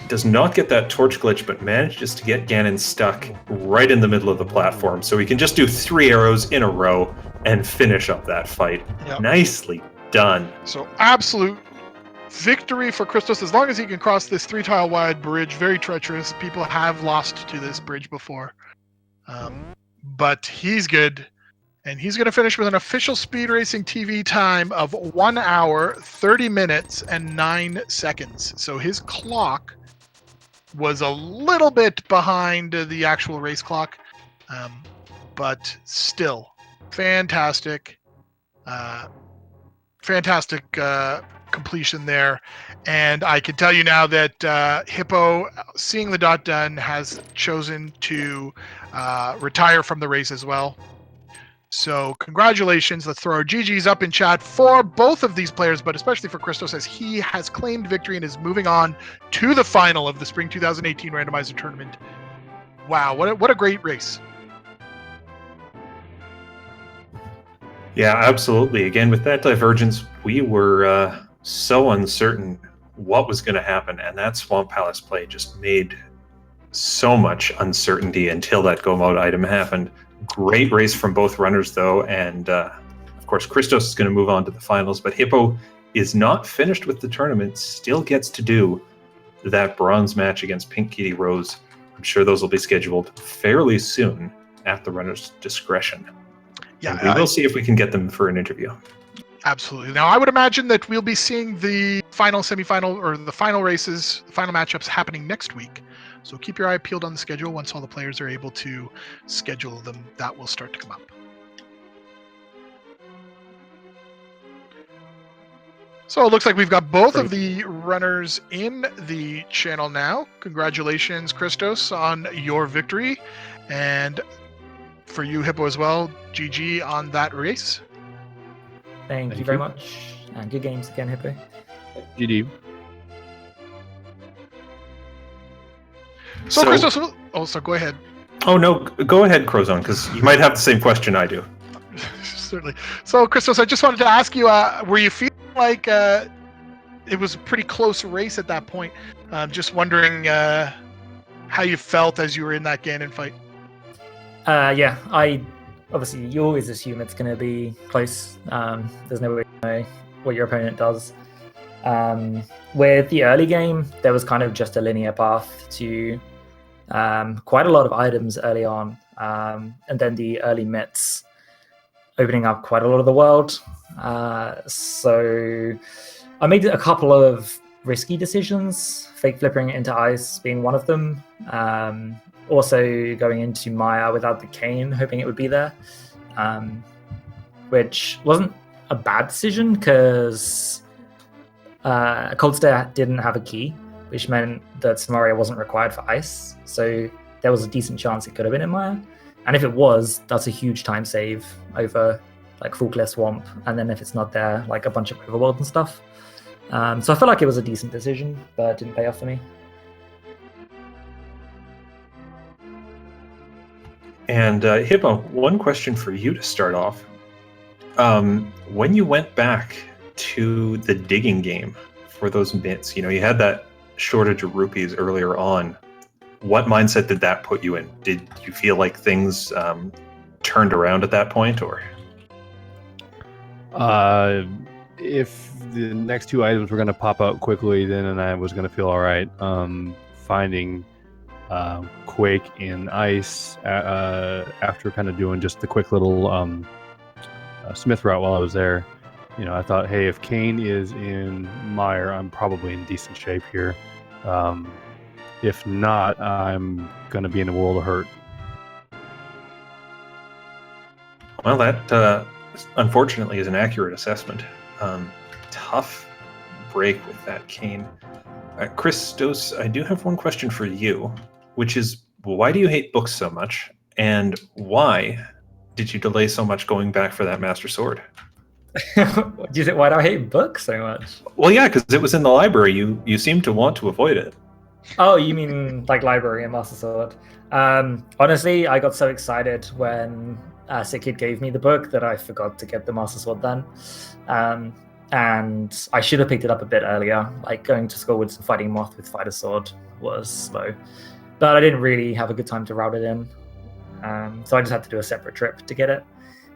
Does not get that torch glitch, but manages to get Ganon stuck right in the middle of the platform, so he can just do 3 arrows in a row and finish up that fight. Yep. Nicely done. So absolute victory for Christos as long as he can cross this 3-tile wide bridge. Very treacherous. People have lost to this bridge before. But he's good. And he's going to finish with an official speed racing TV time of 1 hour, 30 minutes, and 9 seconds. So his clock was a little bit behind the actual race clock. But still, fantastic. Fantastic completion there. And I can tell you now that Hippo, seeing the dot done, has chosen to retire from the race as well. So congratulations. Let's throw our GGs up in chat for both of these players, but especially for Christos, as he has claimed victory and is moving on to the final of the Spring 2018 Randomizer Tournament. Wow, what a great race. Yeah, absolutely. Again, with that divergence, we were so uncertain what was going to happen, and that Swamp Palace play just made so much uncertainty until that go mode item happened. Great race from both runners, though, and of course, Christos is going to move on to the finals, but Hippo is not finished with the tournament, still gets to do that bronze match against Pink Kitty Rose. I'm sure those will be scheduled fairly soon at the runner's discretion. Yeah, and we will see if we can get them for an interview. Absolutely. Now, I would imagine that we'll be seeing the final, semifinal, or the final races, the final matchups happening next week. So keep your eye peeled on the schedule. Once all the players are able to schedule them, that will start to come up. So it looks like we've got both of the runners in the channel now. Congratulations, Christos, on your victory. And for you, Hippo, as well, GG on that race. Thank you very much. And good games again, Hippo. GG. So Christos, so go ahead. Oh, no, go ahead, Crozone, because you might have the same question I do. Certainly. So, Christos, I just wanted to ask you, were you feeling like it was a pretty close race at that point? Just wondering how you felt as you were in that Ganon fight. Yeah, obviously you always assume it's going to be close. There's no way to know what your opponent does. With the early game, there was kind of just a linear path to quite a lot of items early on, and then the early mitts opening up quite a lot of the world. So I made a couple of risky decisions, fake flipping into ice being one of them. Also going into Maya without the cane, hoping it would be there, which wasn't a bad decision because Cold Stare didn't have a key, which meant that Samaria wasn't required for ice. So there was a decent chance it could have been in Maya. And if it was, that's a huge time save over like full clear swamp. And then if it's not there, like a bunch of overworld and stuff. So I felt like it was a decent decision, but it didn't pay off for me. And Hippo, one question for you to start off. When you went back to the digging game for those bits, you had that shortage of rupees earlier on. What mindset did that put you in? Did you feel like things turned around at that point, or? If the next two items were going to pop out quickly, then I was going to feel all right. Finding Quake in ice after kind of doing just the quick little Smith route while I was there. I thought, hey, if Kane is in Mire, I'm probably in decent shape here. If not, I'm going to be in a world of hurt. Well, that unfortunately is an accurate assessment. Tough break with that Kane. Christos, I do have one question for you, which is, why do you hate books so much? And why did you delay so much going back for that Master Sword? Why do I hate books so much? Well, yeah, because it was in the library. You seem to want to avoid it. Oh, you mean like library and Master Sword? Honestly, I got so excited when Sick Kid gave me the book that I forgot to get the Master Sword then. And I should have picked it up a bit earlier. Like going to school with Fighting Moth with Fighter Sword was slow. But I didn't really have a good time to route it in. So I just had to do a separate trip to get it.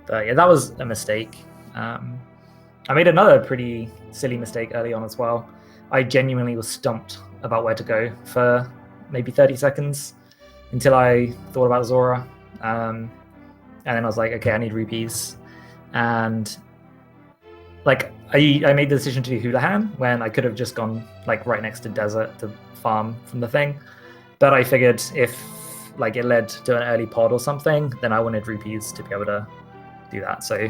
But yeah, that was a mistake. I I made another pretty silly mistake early on as well. I genuinely was stumped about where to go for maybe 30 seconds until I thought about Zora. And then I was like, okay, I need rupees. And like I made the decision to do Houlihan when I could have just gone like right next to desert to farm from the thing. But I figured if like it led to an early pod or something, then I wanted rupees to be able to do that. So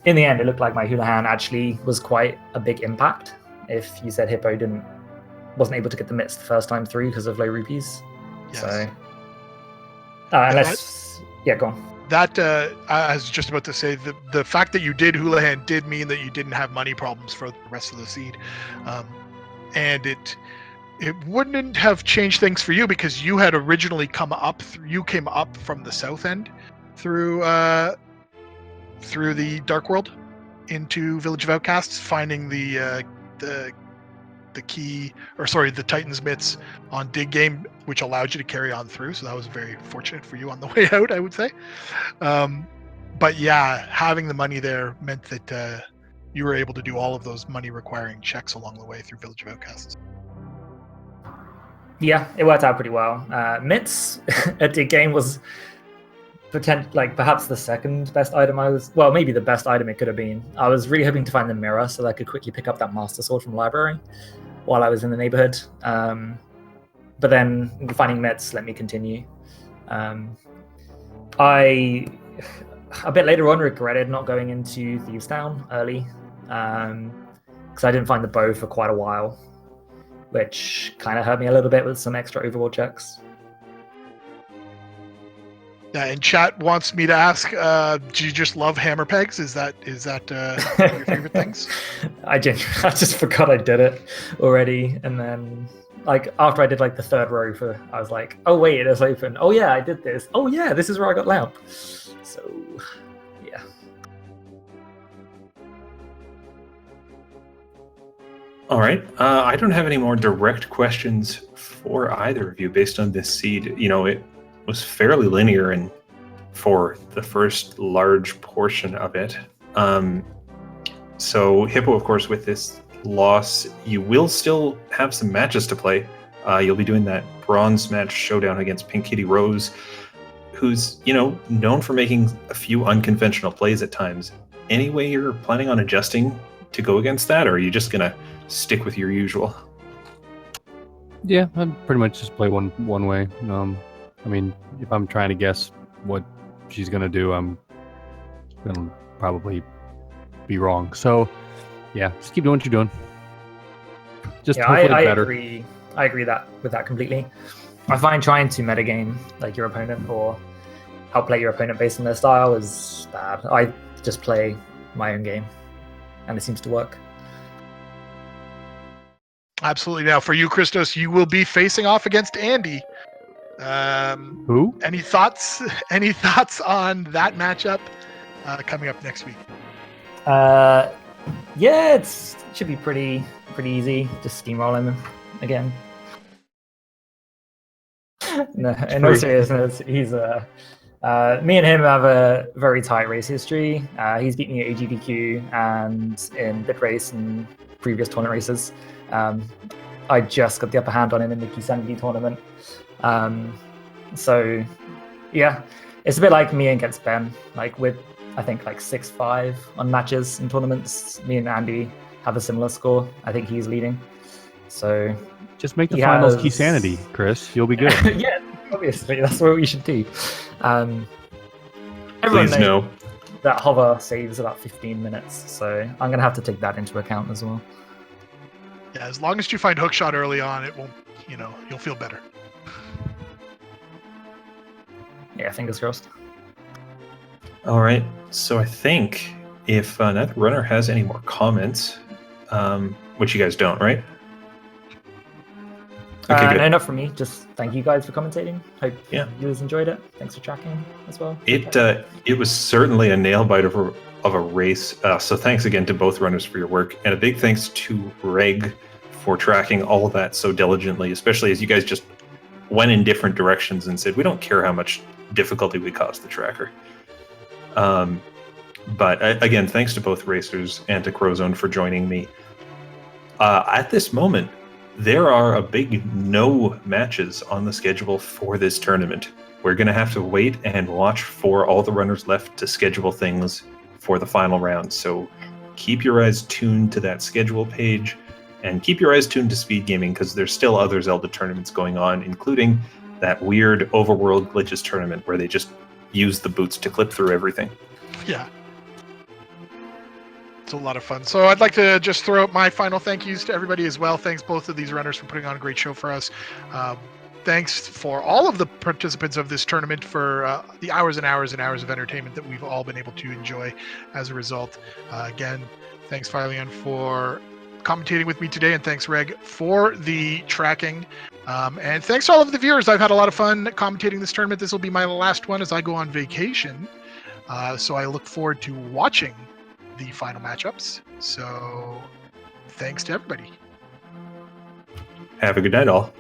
in the end, it looked like my Houlihan actually was quite a big impact. If you said Hippo wasn't able to get the mitts the first time through because of low rupees. Yes. So unless go on. That I was just about to say the fact that you did Houlihan did mean that you didn't have money problems for the rest of the seed, and it wouldn't have changed things for you because you had originally come up. You came up from the south end through the Dark World into Village of Outcasts, finding the key, or sorry, the Titan's mitts on Dig Game, which allowed you to carry on through. So that was very fortunate for you on the way out, I would say. But yeah, having the money there meant that you were able to do all of those money requiring checks along the way through Village of Outcasts. Yeah, it worked out pretty well. Mitts at Dig Game was perhaps the second best item maybe the best item it could have been. I was really hoping to find the mirror so that I could quickly pick up that Master Sword from the library while I was in the neighborhood. But then finding mitts let me continue. I, a bit later on, regretted not going into Thieves Town early because I didn't find the bow for quite a while, which kind of hurt me a little bit with some extra overworld checks. Yeah, and chat wants me to ask, do you just love hammer pegs? Is that one of your favorite things? I just forgot I did it already, and then like after I did like the third row I was like, oh wait, it is open. Oh yeah, I did this. Oh yeah, this is where I got lamp. So yeah. All right. I don't have any more direct questions for either of you based on this seed. It was fairly linear and for the first large portion of it. So Hippo, of course, with this loss, you will still have some matches to play. You'll be doing that bronze match showdown against Pink Kitty Rose, who's, known for making a few unconventional plays at times. Any way you're planning on adjusting to go against that, or are you just gonna stick with your usual? Yeah, I'd pretty much just play one way. I mean, if I'm trying to guess what she's gonna do, I'm gonna probably be wrong. So, yeah, just keep doing what you're doing. Just hopefully better. I agree with that completely. I find trying to metagame like your opponent or outplay your opponent based on their style is bad. I just play my own game, and it seems to work. Absolutely. Now, for you, Christos, you will be facing off against Andy. Who? Any thoughts? Any thoughts on that matchup coming up next week? Yeah, it should be pretty easy. Just steamrolling them again. No, in all seriousness, he's me and him have a very tight race history. He's beat me at AGDQ and in Bit Race and previous tournament races. I just got the upper hand on him in the Kisanagi tournament. So yeah, it's a bit like me against Ben. Like with I think like 6-5 on matches in tournaments. Me and Andy have a similar score. I think he's leading. So just make the finals Kisanity, Chris. You'll be good. Yeah, obviously that's what we should do. Please no. That hover saves about 15 minutes, so I'm gonna have to take that into account as well. Yeah, as long as you find hookshot early on, it won't. You'll feel better. Yeah, fingers crossed. All right, so I think if neither runner has any more comments, which you guys don't, right? Okay, no, not from me. Just thank you guys for commentating. Hope you guys enjoyed it. Thanks for tracking as well. It was certainly a nail biter of a race. So thanks again to both runners for your work, and a big thanks to Reg for tracking all of that so diligently, especially as you guys just went in different directions and said, we don't care how much difficulty we caused the tracker. But again, thanks to both racers and to Crozone for joining me. At this moment, there are a big no matches on the schedule for this tournament. We're going to have to wait and watch for all the runners left to schedule things for the final round. So keep your eyes tuned to that schedule page, and keep your eyes tuned to Speed Gaming, because there's still other Zelda tournaments going on, including that weird Overworld Glitches tournament where they just use the boots to clip through everything. Yeah. It's a lot of fun. So I'd like to just throw out my final thank yous to everybody as well. Thanks both of these runners for putting on a great show for us. Thanks for all of the participants of this tournament for the hours and hours and hours of entertainment that we've all been able to enjoy as a result. Again, thanks Fileon for commentating with me today, and thanks Reg for the tracking. And thanks to all of the viewers. I've had a lot of fun commentating this tournament. This will be my last one as I go on vacation. So I look forward to watching the final matchups. So thanks to everybody. Have a good night, all.